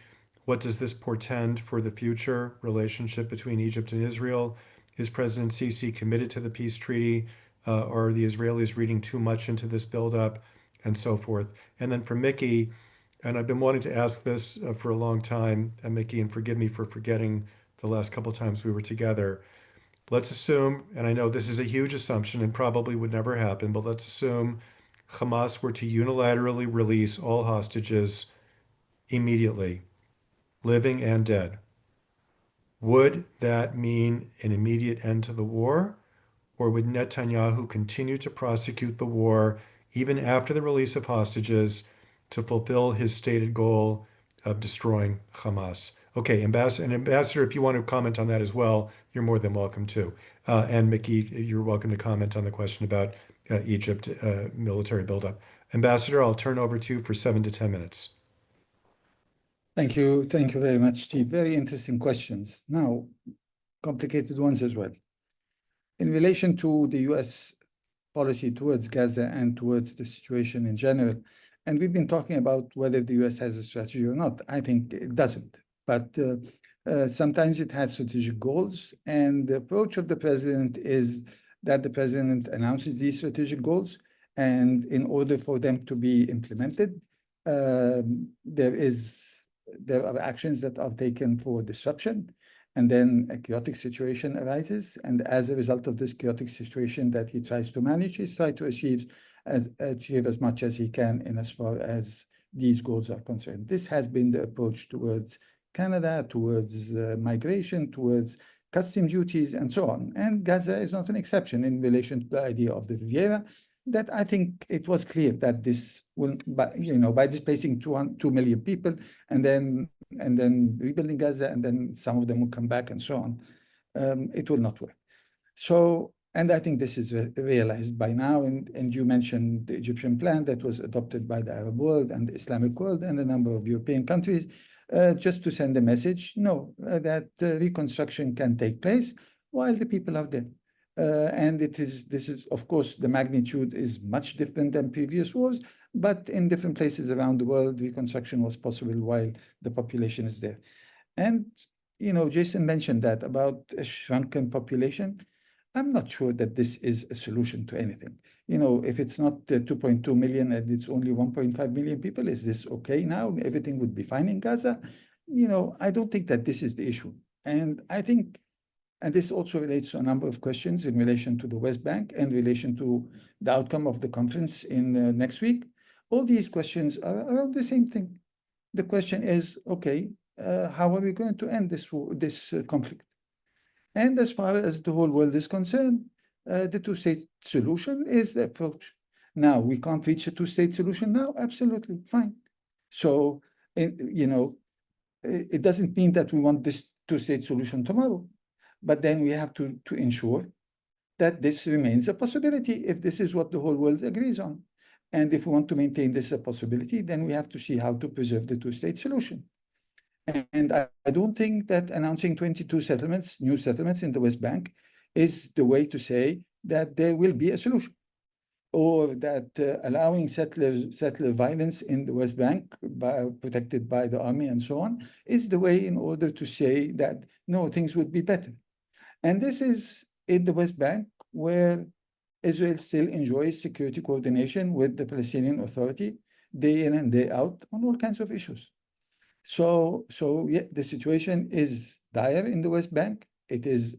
What does this portend for the future relationship between Egypt and Israel? Is President Sisi committed to the peace treaty? Are the Israelis reading too much into this buildup? And so forth. And then for Micky, and I've been wanting to ask this for a long time, and Micky, and forgive me for forgetting the last couple times we were together. Let's assume, and I know this is a huge assumption and probably would never happen, but let's assume Hamas were to unilaterally release all hostages immediately, living and dead. Would that mean an immediate end to the war? Or would Netanyahu continue to prosecute the war even after the release of hostages to fulfill his stated goal of destroying Hamas? Okay, Ambassador, if you want to comment on that as well, you're more than welcome to. And Micky, you're welcome to comment on the question about Egypt military buildup. Ambassador, I'll turn over to you for 7 to 10 minutes. Thank you. Thank you very much, Steve. Very interesting questions. Now, complicated ones as well. In relation to the U.S. policy towards Gaza and towards the situation in general, and we've been talking about whether the U.S. has a strategy or not. I think it doesn't, but sometimes it has strategic goals, and the approach of the president is that the president announces these strategic goals, and in order for them to be implemented, there are actions that are taken for disruption, and then a chaotic situation arises. And as a result of this chaotic situation that he tries to manage, he's trying to achieve as much as he can in as far as these goals are concerned. This has been the approach towards Canada, towards migration, towards custom duties, and so on. And Gaza is not an exception in relation to the idea of the Riviera, that I think it was clear that this will, by displacing 2 million people and then rebuilding Gaza, and then some of them will come back and so on, it will not work. So, and I think this is realized by now. And you mentioned the Egyptian plan that was adopted by the Arab world and the Islamic world and a number of European countries, just to send a message, that reconstruction can take place while the people are there. And this is, of course, the magnitude is much different than previous wars, but in different places around the world, reconstruction was possible while the population is there. And, Jason mentioned that about a shrunken population. I'm not sure that this is a solution to anything. If it's not 2.2 million and it's only 1.5 million people, is this okay now? Everything would be fine in Gaza? I don't think that this is the issue. And I think, and this also relates to a number of questions in relation to the West Bank and in relation to the outcome of the conference in next week. All these questions are around the same thing. The question is, okay, how are we going to end this conflict? And as far as the whole world is concerned, the two-state solution is the approach. Now, we can't reach a two-state solution now? Absolutely, fine. So, it doesn't mean that we want this two-state solution tomorrow. But then we have to ensure that this remains a possibility if this is what the whole world agrees on. And if we want to maintain this a possibility, then we have to see how to preserve the two-state solution. And I don't think that announcing 22 settlements, new settlements in the West Bank, is the way to say that there will be a solution. or that allowing settler violence in the West Bank, protected by the army and so on, is the way in order to say that, no, things would be better. And this is in the West Bank, where Israel still enjoys security coordination with the Palestinian Authority day in and day out on all kinds of issues. So yeah, the situation is dire in the West Bank. It is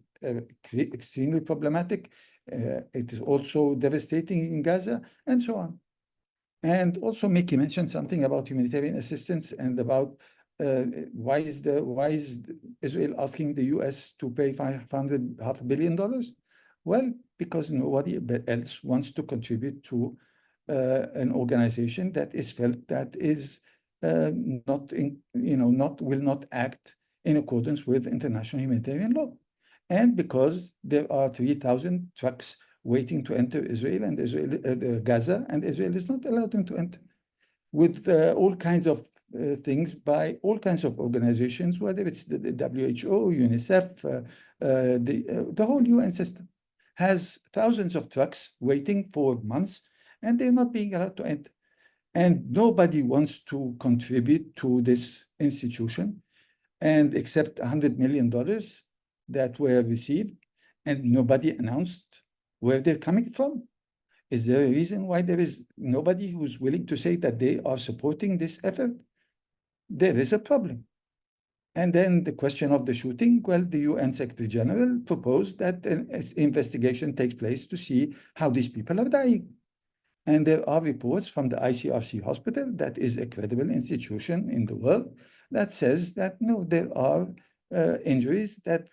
extremely problematic. It is also devastating in Gaza, and so on. And also, Micky mentioned something about humanitarian assistance and about why is Israel asking the U.S. to pay $500 billion? Well, because nobody else wants to contribute to an organization that is felt that is will not act in accordance with international humanitarian law. And because there are 3,000 trucks waiting to enter Israel and Gaza, and Israel is not allowed them to enter, with all kinds of things by all kinds of organizations, whether it's the WHO, UNICEF, the whole UN system has thousands of trucks waiting for months, and they're not being allowed to enter. And nobody wants to contribute to this institution, and except $100 million that were received, and nobody announced where they're coming from. Is there a reason why there is nobody who's willing to say that they are supporting this effort? There is a problem. And then the question of the shooting, well, the UN Secretary General proposed that an investigation takes place to see how these people are dying. And there are reports from the ICRC hospital, that is a credible institution in the world, that says that no, there are injuries that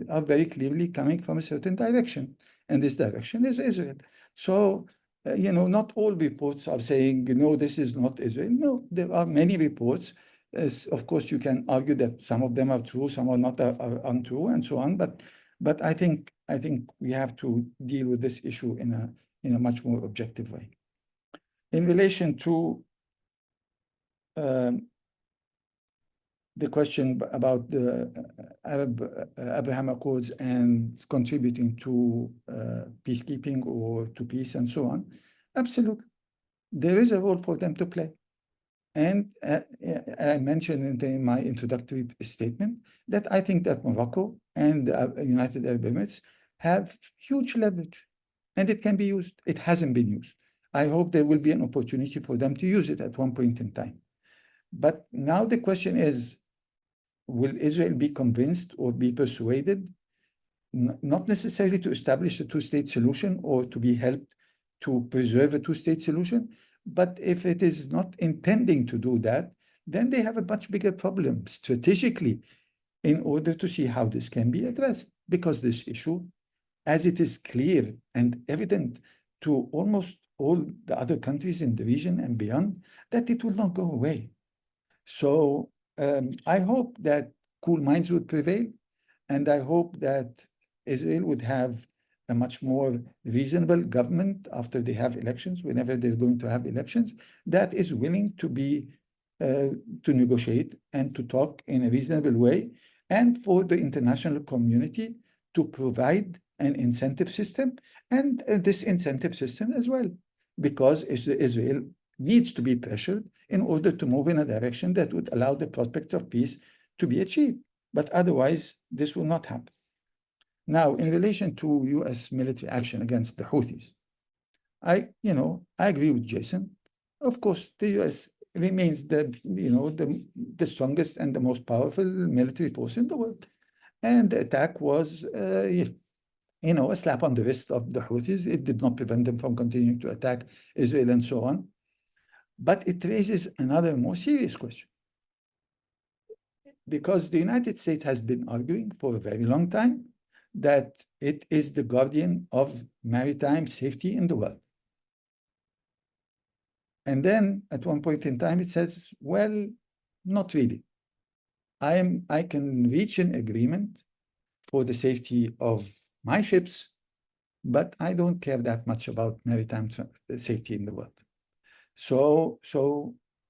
are very clearly coming from a certain direction, and this direction is Israel. So not all reports are saying no, this is not Israel. No, there are many reports. Of course, you can argue that some of them are true, some are not are untrue, and so on. But I think we have to deal with this issue in a much more objective way. In relation to the question about the Abraham Accords and contributing to peacekeeping or to peace and so on, absolutely. There is a role for them to play. And I mentioned in my introductory statement that I think that Morocco and the United Arab Emirates have huge leverage, and it can be used. It hasn't been used. I hope there will be an opportunity for them to use it at one point in time. But now the question is, will Israel be convinced or be persuaded, not necessarily to establish a two-state solution or to be helped to preserve a two-state solution, but if it is not intending to do that, then they have a much bigger problem strategically in order to see how this can be addressed. Because this issue, as it is clear and evident to almost all the other countries in the region and beyond, that it will not go away. So I hope that cool minds would prevail, and I hope that Israel would have a much more reasonable government after they have elections, whenever they're going to have elections, that is willing to be to negotiate and to talk in a reasonable way, and for the international community to provide an incentive system, and this incentive system as well, because Israel needs to be pressured in order to move in a direction that would allow the prospects of peace to be achieved. But otherwise, this will not happen. Now, in relation to U.S. military action against the Houthis, I agree with Jason. Of course, the U.S. remains the strongest and the most powerful military force in the world. And the attack was, a slap on the wrist of the Houthis. It did not prevent them from continuing to attack Israel and so on. But it raises another more serious question. Because the United States has been arguing for a very long time that it is the guardian of maritime safety in the world. And then at one point in time, it says, well, not really. I can reach an agreement for the safety of my ships, but I don't care that much about maritime safety in the world. So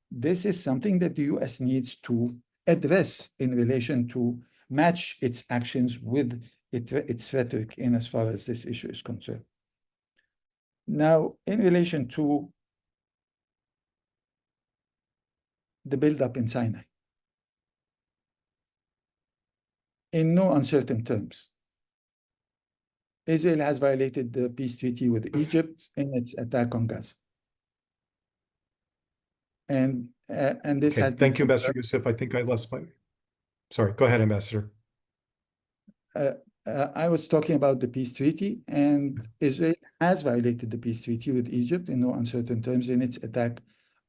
this is something that the US needs to address in relation to match its actions with its rhetoric in as far as this issue is concerned. Now, in relation to the buildup in Sinai, in no uncertain terms, Israel has violated the peace treaty with Egypt in its attack on Gaza. And this Okay, has been thank you, Ambassador Youssef. I think I lost my. Sorry, go ahead, Ambassador. I was talking about the peace treaty, and Israel has violated the peace treaty with Egypt in no uncertain terms in its attack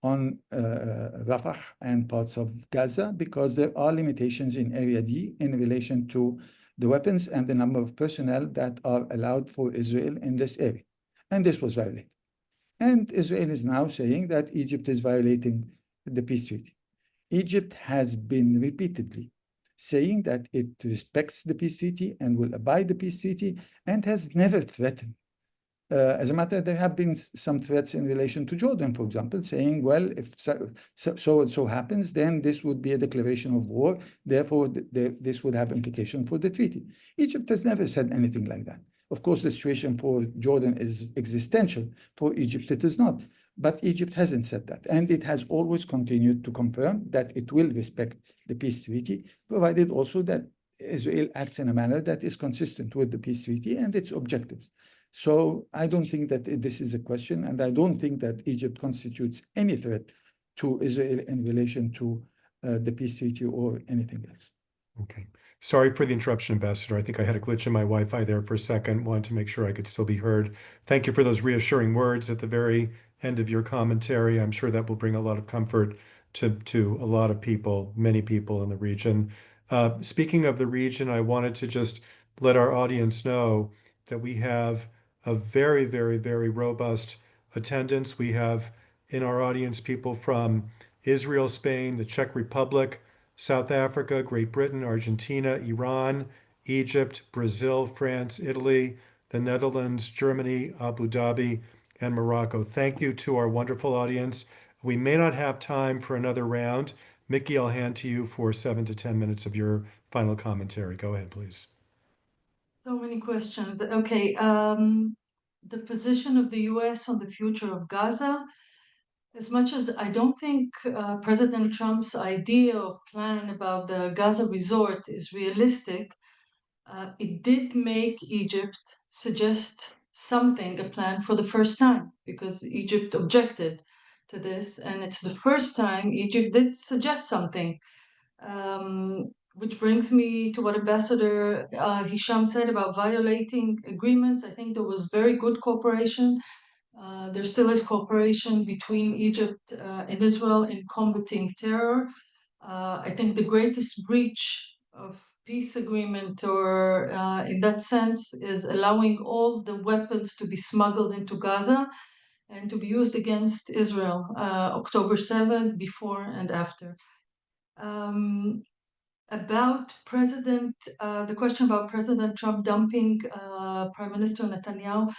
on Rafah and parts of Gaza, because there are limitations in Area D in relation to the weapons and the number of personnel that are allowed for Israel in this area. And this was violated. And Israel is now saying that Egypt is violating the peace treaty. Egypt has been repeatedly saying that it respects the peace treaty and will abide the peace treaty and has never threatened. As a matter, there have been some threats in relation to Jordan, for example, saying, well, if so and so happens, then this would be a declaration of war. Therefore, this would have implication for the treaty. Egypt has never said anything like that. Of course, the situation for Jordan is existential. For Egypt, it is not. But Egypt hasn't said that. And it has always continued to confirm that it will respect the peace treaty, provided also that Israel acts in a manner that is consistent with the peace treaty and its objectives. So I don't think that this is a question, and I don't think that Egypt constitutes any threat to Israel in relation to the peace treaty or anything else. Okay. Sorry for the interruption, Ambassador. I think I had a glitch in my Wi-Fi there for a second. Wanted to make sure I could still be heard. Thank you for those reassuring words at the very end of your commentary. I'm sure that will bring a lot of comfort to a lot of people, many people in the region. Speaking of the region, I wanted to just let our audience know that we have a very, very, very robust attendance. We have in our audience people from Israel, Spain, the Czech Republic, South Africa, Great Britain, Argentina, Iran, Egypt, Brazil, France, Italy, the Netherlands, Germany, Abu Dhabi, and Morocco. Thank you to our wonderful audience. We may not have time for another round. Micky, I'll hand to you for 7 to 10 minutes of your final commentary. Go ahead, please. So many questions. Okay, the position of the US on the future of Gaza, as much as I don't think President Trump's idea or plan about the Gaza resort is realistic, it did make Egypt suggest something, a plan for the first time, because Egypt objected to this. And it's the first time Egypt did suggest something. Which brings me to what Ambassador Hesham said about violating agreements. I think there was very good cooperation. There still is cooperation between Egypt and Israel in combating terror. I think the greatest breach of peace agreement, or in that sense, is allowing all the weapons to be smuggled into Gaza and to be used against Israel, October 7th, before and after. About the question about President Trump dumping Prime Minister Netanyahu,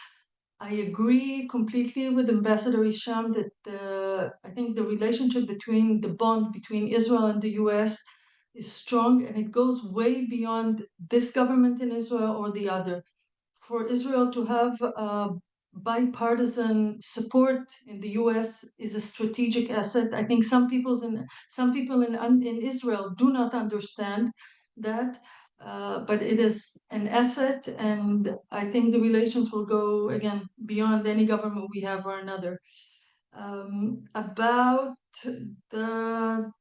I agree completely with Ambassador Hesham that I think the relationship between the bond between Israel and the US is strong, and it goes way beyond this government in Israel or the other. For Israel to have bipartisan support in the US is a strategic asset. I think some people in Israel do not understand that, but it is an asset, and I think the relations will go again beyond any government we have or another. About the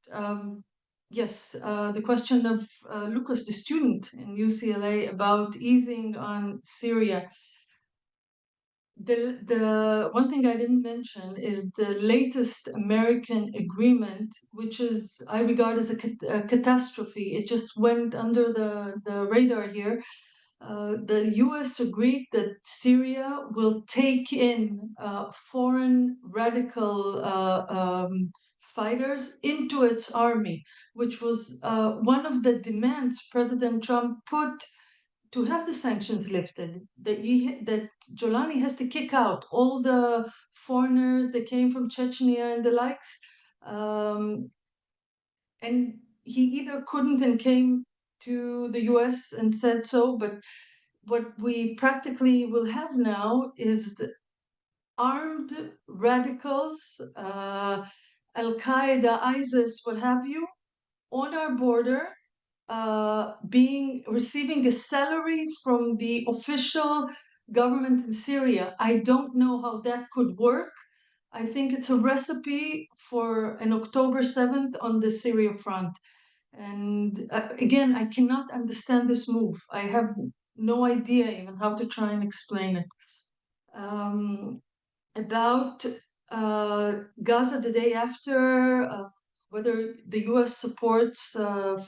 question of Lucas, the student in UCLA, about easing on Syria. The one thing I didn't mention is the latest American agreement, which is I regard as a catastrophe. It just went under the radar here. The US agreed that Syria will take in foreign radical fighters into its army, which was one of the demands President Trump put to have the sanctions lifted, that Jolani has to kick out all the foreigners that came from Chechnya and the likes. And he either couldn't and came to the US and said so, but what we practically will have now is armed radicals, Al-Qaeda, ISIS, what have you, on our border, receiving a salary from the official government in Syria. I don't know how that could work. I think it's a recipe for an October 7th on the Syria front. And again, I cannot understand this move. I have no idea even how to try and explain it. About Gaza the day after, whether the US supports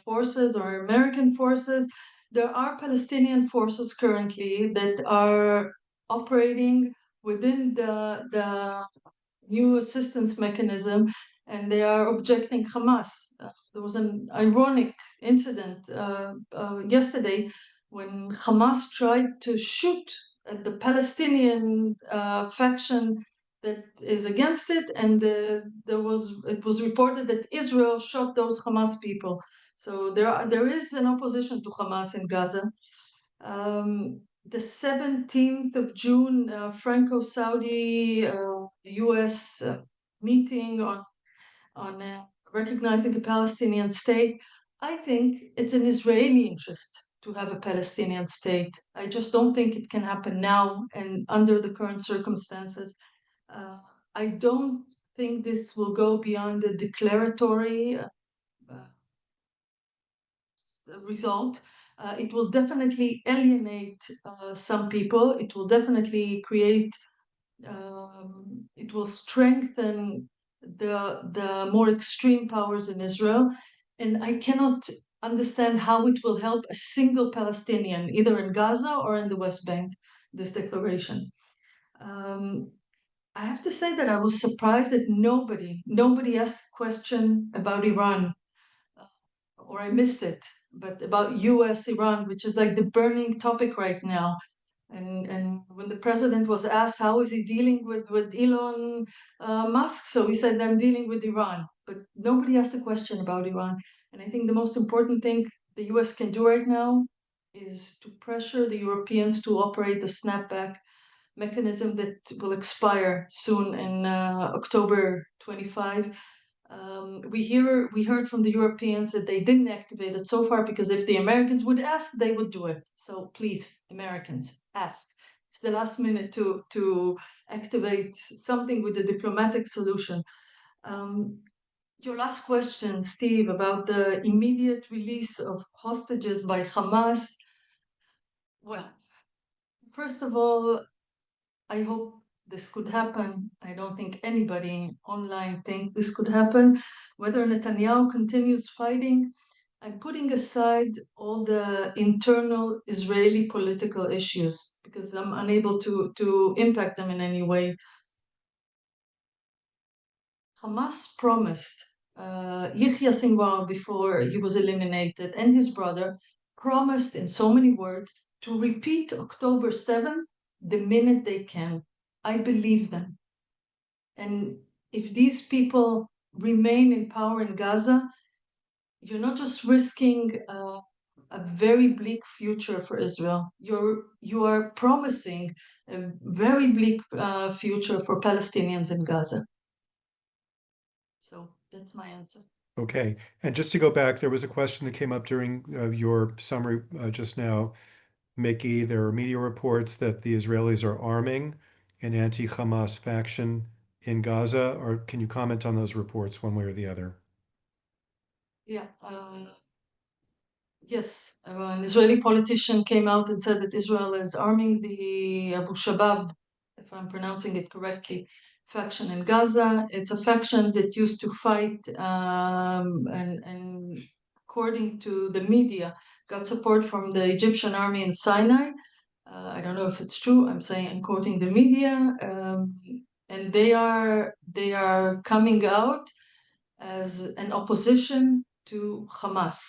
forces or American forces, there are Palestinian forces currently that are operating within the new assistance mechanism, and they are objecting Hamas. There was an ironic incident yesterday when Hamas tried to shoot at the Palestinian faction that is against it, and it was reported that Israel shot those Hamas people. So there is an opposition to Hamas in Gaza. The 17th of June, Franco-Saudi US meeting on recognizing a Palestinian state. I think it's an Israeli interest to have a Palestinian state. I just don't think it can happen now and under the current circumstances. I don't think this will go beyond the declaratory result. It will definitely alienate some people. It will definitely create, it will strengthen the more extreme powers in Israel. And I cannot understand how it will help a single Palestinian, either in Gaza or in the West Bank, this declaration. I have to say that I was surprised that nobody asked a question about Iran, or I missed it, but about US Iran, which is like the burning topic right now. And when the president was asked how is he dealing with Elon Musk, so he said, I'm dealing with Iran. But nobody asked a question about Iran. And I think the most important thing the US can do right now is to pressure the Europeans to operate the snapback mechanism that will expire soon in October 25. We heard from the Europeans that they didn't activate it so far because if the Americans would ask, they would do it. So please, Americans, ask. It's the last minute to activate something with a diplomatic solution. Your last question, Steve, about the immediate release of hostages by Hamas. Well, first of all, I hope this could happen. I don't think anybody online think this could happen. Whether Netanyahu continues fighting, I'm putting aside all the internal Israeli political issues because I'm unable to impact them in any way. Hamas promised Yahya Sinwar, before he was eliminated, and his brother promised in so many words to repeat October 7th the minute they can. I believe them. And if these people remain in power in Gaza, you're not just risking a very bleak future for Israel. You are promising a very bleak future for Palestinians in Gaza. So that's my answer. Okay. And just to go back, there was a question that came up during your summary just now, Mickey. There are media reports that the Israelis are arming an anti-Hamas faction in Gaza, or can you comment on those reports one way or the other? Yeah. Yes, an Israeli politician came out and said that Israel is arming the Abu Shabab, if I'm pronouncing it correctly, faction in Gaza. It's a faction that used to fight and according to the media, got support from the Egyptian army in Sinai. I don't know if it's true. I'm saying I'm quoting the media, and they are coming out as an opposition to Hamas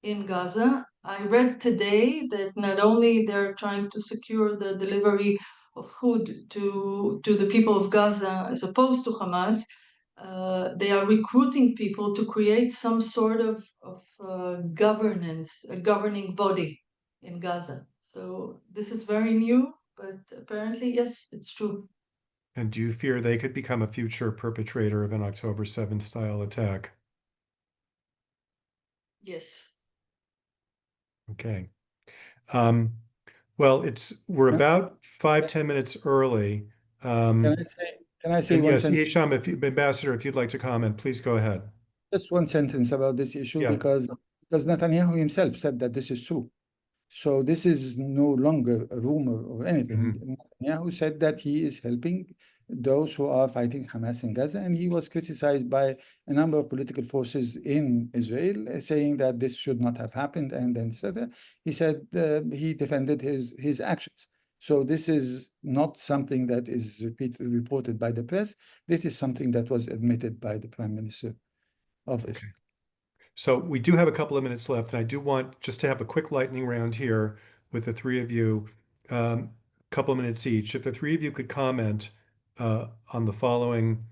in Gaza. I read today that not only they're trying to secure the delivery of food to the people of Gaza as opposed to Hamas, they are recruiting people to create some sort of governance, a governing body in Gaza. So this is very new, but apparently, yes, it's true. And do you fear they could become a future perpetrator of an October 7th style attack? Yes. Okay. Well, we're about 5-10 minutes early. Can I say And one yes, sentence? Hesham, Ambassador, if you'd like to comment, please go ahead. Just one sentence about this issue, Yeah. because Netanyahu himself said that this is true. So this is no longer a rumor or anything. Netanyahu said that he is helping those who are fighting Hamas in Gaza, and he was criticized by a number of political forces in Israel, saying that this should not have happened, and then etc. He said he defended his actions. So this is not something that is reported by the press. This is something that was admitted by the Prime Minister of Israel. Okay. So we do have a couple of minutes left, and I do want just to have a quick lightning round here with the three of you, couple of minutes each. If the three of you could comment on the following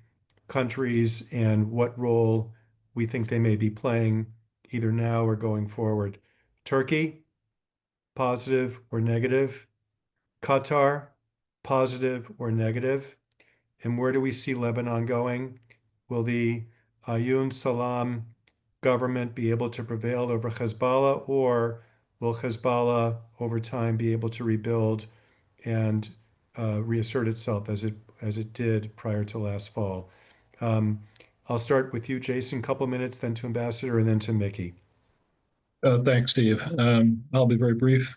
countries and what role we think they may be playing either now or going forward. Turkey, positive or negative. Qatar, positive or negative. And where do we see Lebanon going? Will the Aoun Salam government be able to prevail over Hezbollah, or will Hezbollah over time be able to rebuild and reassert itself as it did prior to last fall? I'll start with you, Jason, couple minutes, then to Ambassador, and then to Micky. Thanks, Steve. I'll be very brief.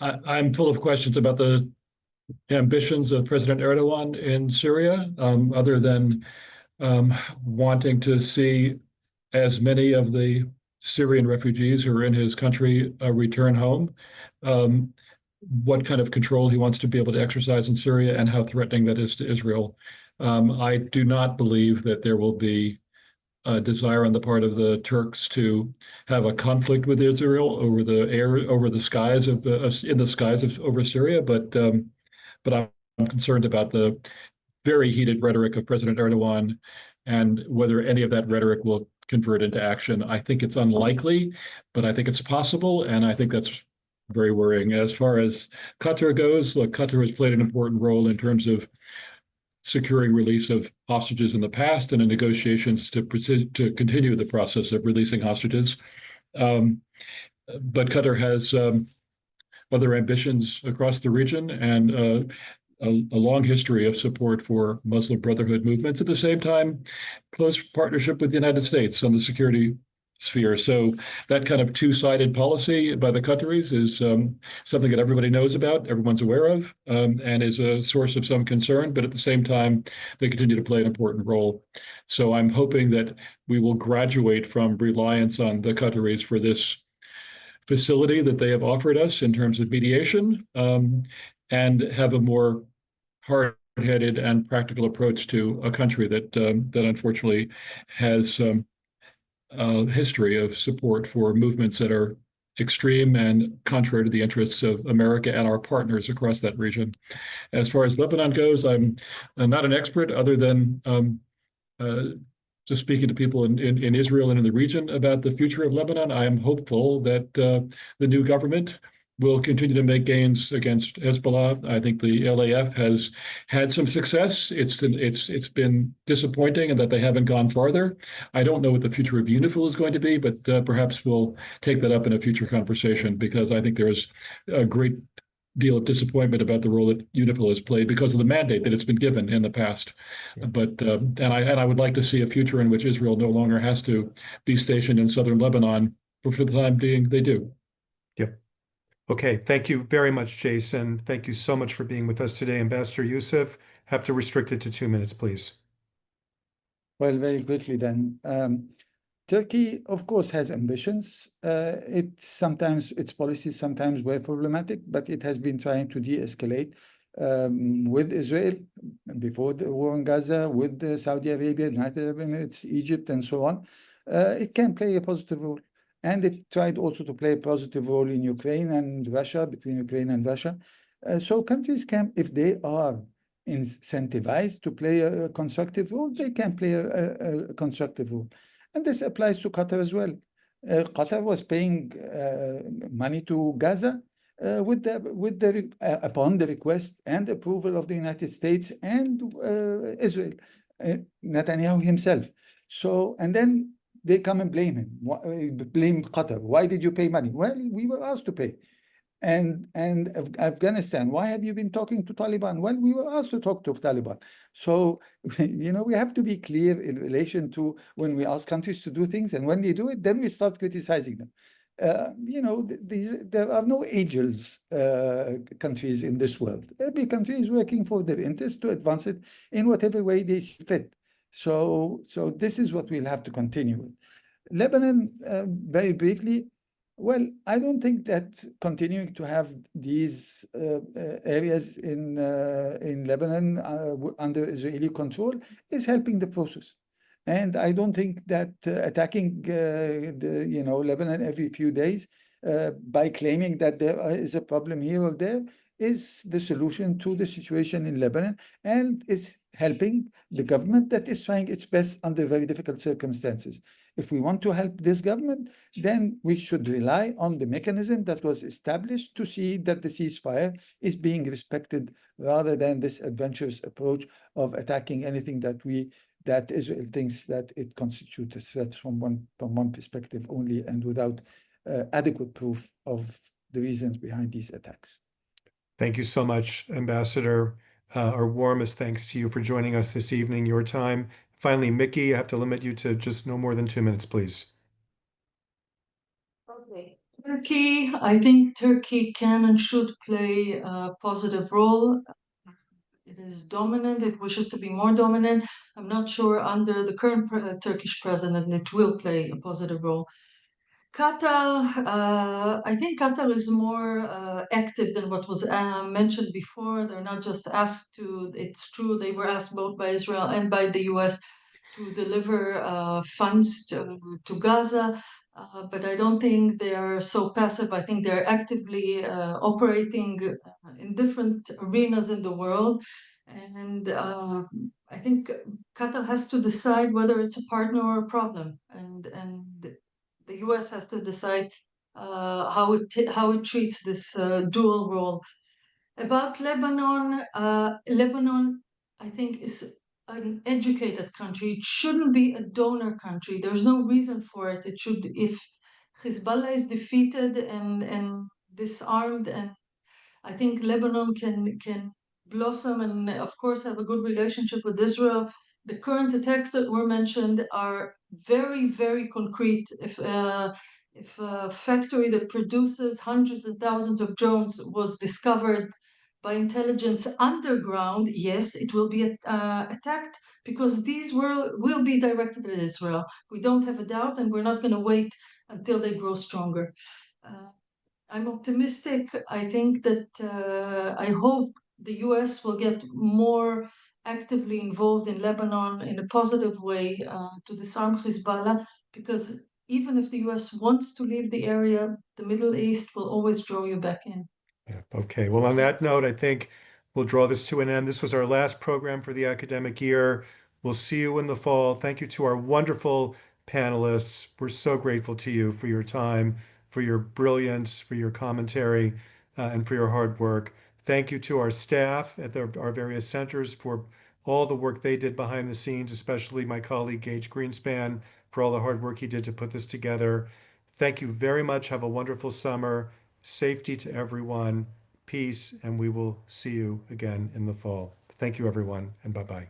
I'm full of questions about the ambitions of President Erdogan in Syria, other than wanting to see as many of the Syrian refugees who are in his country return home, what kind of control he wants to be able to exercise in Syria, and how threatening that is to Israel. I do not believe that there will be a desire on the part of the Turks to have a conflict with Israel over the air, over the skies of in the skies of over Syria, but I'm concerned about the very heated rhetoric of President Erdogan and whether any of that rhetoric will convert into action. I think it's unlikely, but I think it's possible, and I think that's very worrying. As far as Qatar goes, look, Qatar has played an important role in terms of securing release of hostages in the past and in negotiations to continue the process of releasing hostages. But Qatar has other ambitions across the region and a long history of support for Muslim Brotherhood movements. At the same time, close partnership with the United States on the security sphere. So that kind of two-sided policy by the Qataris is something that everybody knows about, everyone's aware of, and is a source of some concern. But at the same time, they continue to play an important role. So I'm hoping that we will graduate from reliance on the Qataris for this facility that they have offered us in terms of mediation, and have a more hard-headed and practical approach to a country that unfortunately has history of support for movements that are extreme and contrary to the interests of America and our partners across that region. As far as Lebanon goes, I'm not an expert other than just speaking to people in Israel and in the region about the future of Lebanon. I am hopeful that the new government will continue to make gains against Hezbollah. I think the LAF has had some success. It's been disappointing in that they haven't gone farther. I don't know what the future of UNIFIL is going to be, but perhaps we'll take that up in a future conversation, because I think there is a great deal of disappointment about the role that UNIFIL has played because of the mandate that it's been given in the past. Yeah. But and I would like to see a future in which Israel no longer has to be stationed in southern Lebanon, but for the time being, they do. Yep. Okay, thank you very much, Jason. Thank you so much for being with us today. Ambassador Youssef, have to restrict it to 2 minutes, please. Well, very quickly then. Turkey, of course, has ambitions. Its policies sometimes were problematic, but it has been trying to de-escalate with Israel before the war in Gaza, with Saudi Arabia, United Arab Emirates, Egypt, and so on. It can play a positive role. And it tried also to play a positive role in Ukraine and Russia, between Ukraine and Russia. So countries can, if they are incentivized to play a constructive role, they can play a constructive role. And this applies to Qatar as well. Qatar was paying money to Gaza upon the request and approval of the United States and Israel, Netanyahu himself. So, and then they come and blame him, blame Qatar. Why did you pay money? Well, we were asked to pay. And Afghanistan, why have you been talking to Taliban? Well, we were asked to talk to Taliban. So, we have to be clear in relation to when we ask countries to do things, and when they do it, then we start criticizing them. There are no angels countries in this world. Every country is working for their interest to advance it in whatever way they see fit. So this is what we'll have to continue with. Lebanon, very briefly, well, I don't think that continuing to have these areas in Lebanon under Israeli control is helping the process. And I don't think that attacking Lebanon every few days by claiming that there is a problem here or there is the solution to the situation in Lebanon, and is helping the government that is trying its best under very difficult circumstances. If we want to help this government, then we should rely on the mechanism that was established to see that the ceasefire is being respected, rather than this adventurous approach of attacking anything that Israel thinks that it constitutes a threat from one perspective only, and without adequate proof of the reasons behind these attacks. Thank you so much, Ambassador. Our warmest thanks to you for joining us this evening, your time. Finally, Micky, I have to limit you to just no more than 2 minutes, please. Okay. Turkey, I think Turkey can and should play a positive role. It is dominant. It wishes to be more dominant. I'm not sure under the current Turkish president it will play a positive role. Qatar, I think Qatar is more active than what was mentioned before. They're not just asked to, it's true, they were asked both by Israel and by the US to deliver funds to Gaza, but I don't think they are so passive. I think they're actively operating in different arenas in the world. And I think Qatar has to decide whether it's a partner or a problem. And the US has to decide how it treats this dual role. About Lebanon, Lebanon, I think, is an educated country. It shouldn't be a donor country. There's no reason for it. It should, if Hezbollah is defeated and disarmed, and I think Lebanon can blossom and, of course, have a good relationship with Israel. The current attacks that were mentioned are very, very concrete. If a factory that produces hundreds and thousands of drones was discovered by intelligence underground, yes, it will be attacked, because these will be directed at Israel. We don't have a doubt, and we're not going to wait until they grow stronger. I'm optimistic. I think that I hope the US will get more actively involved in Lebanon in a positive way to disarm Hezbollah, because even if the US wants to leave the area, the Middle East will always draw you back in. Yeah, okay. Well, on that note, I think we'll draw this to an end. This was our last program for the academic year. We'll see you in the fall. Thank you to our wonderful panelists. We're so grateful to you for your time, for your brilliance, for your commentary, and for your hard work. Thank you to our staff at our various centers for all the work they did behind the scenes, especially my colleague Gage Greenspan for all the hard work he did to put this together. Thank you very much. Have a wonderful summer. Safety to everyone, peace, and we will see you again in the fall. Thank you, everyone, and bye-bye.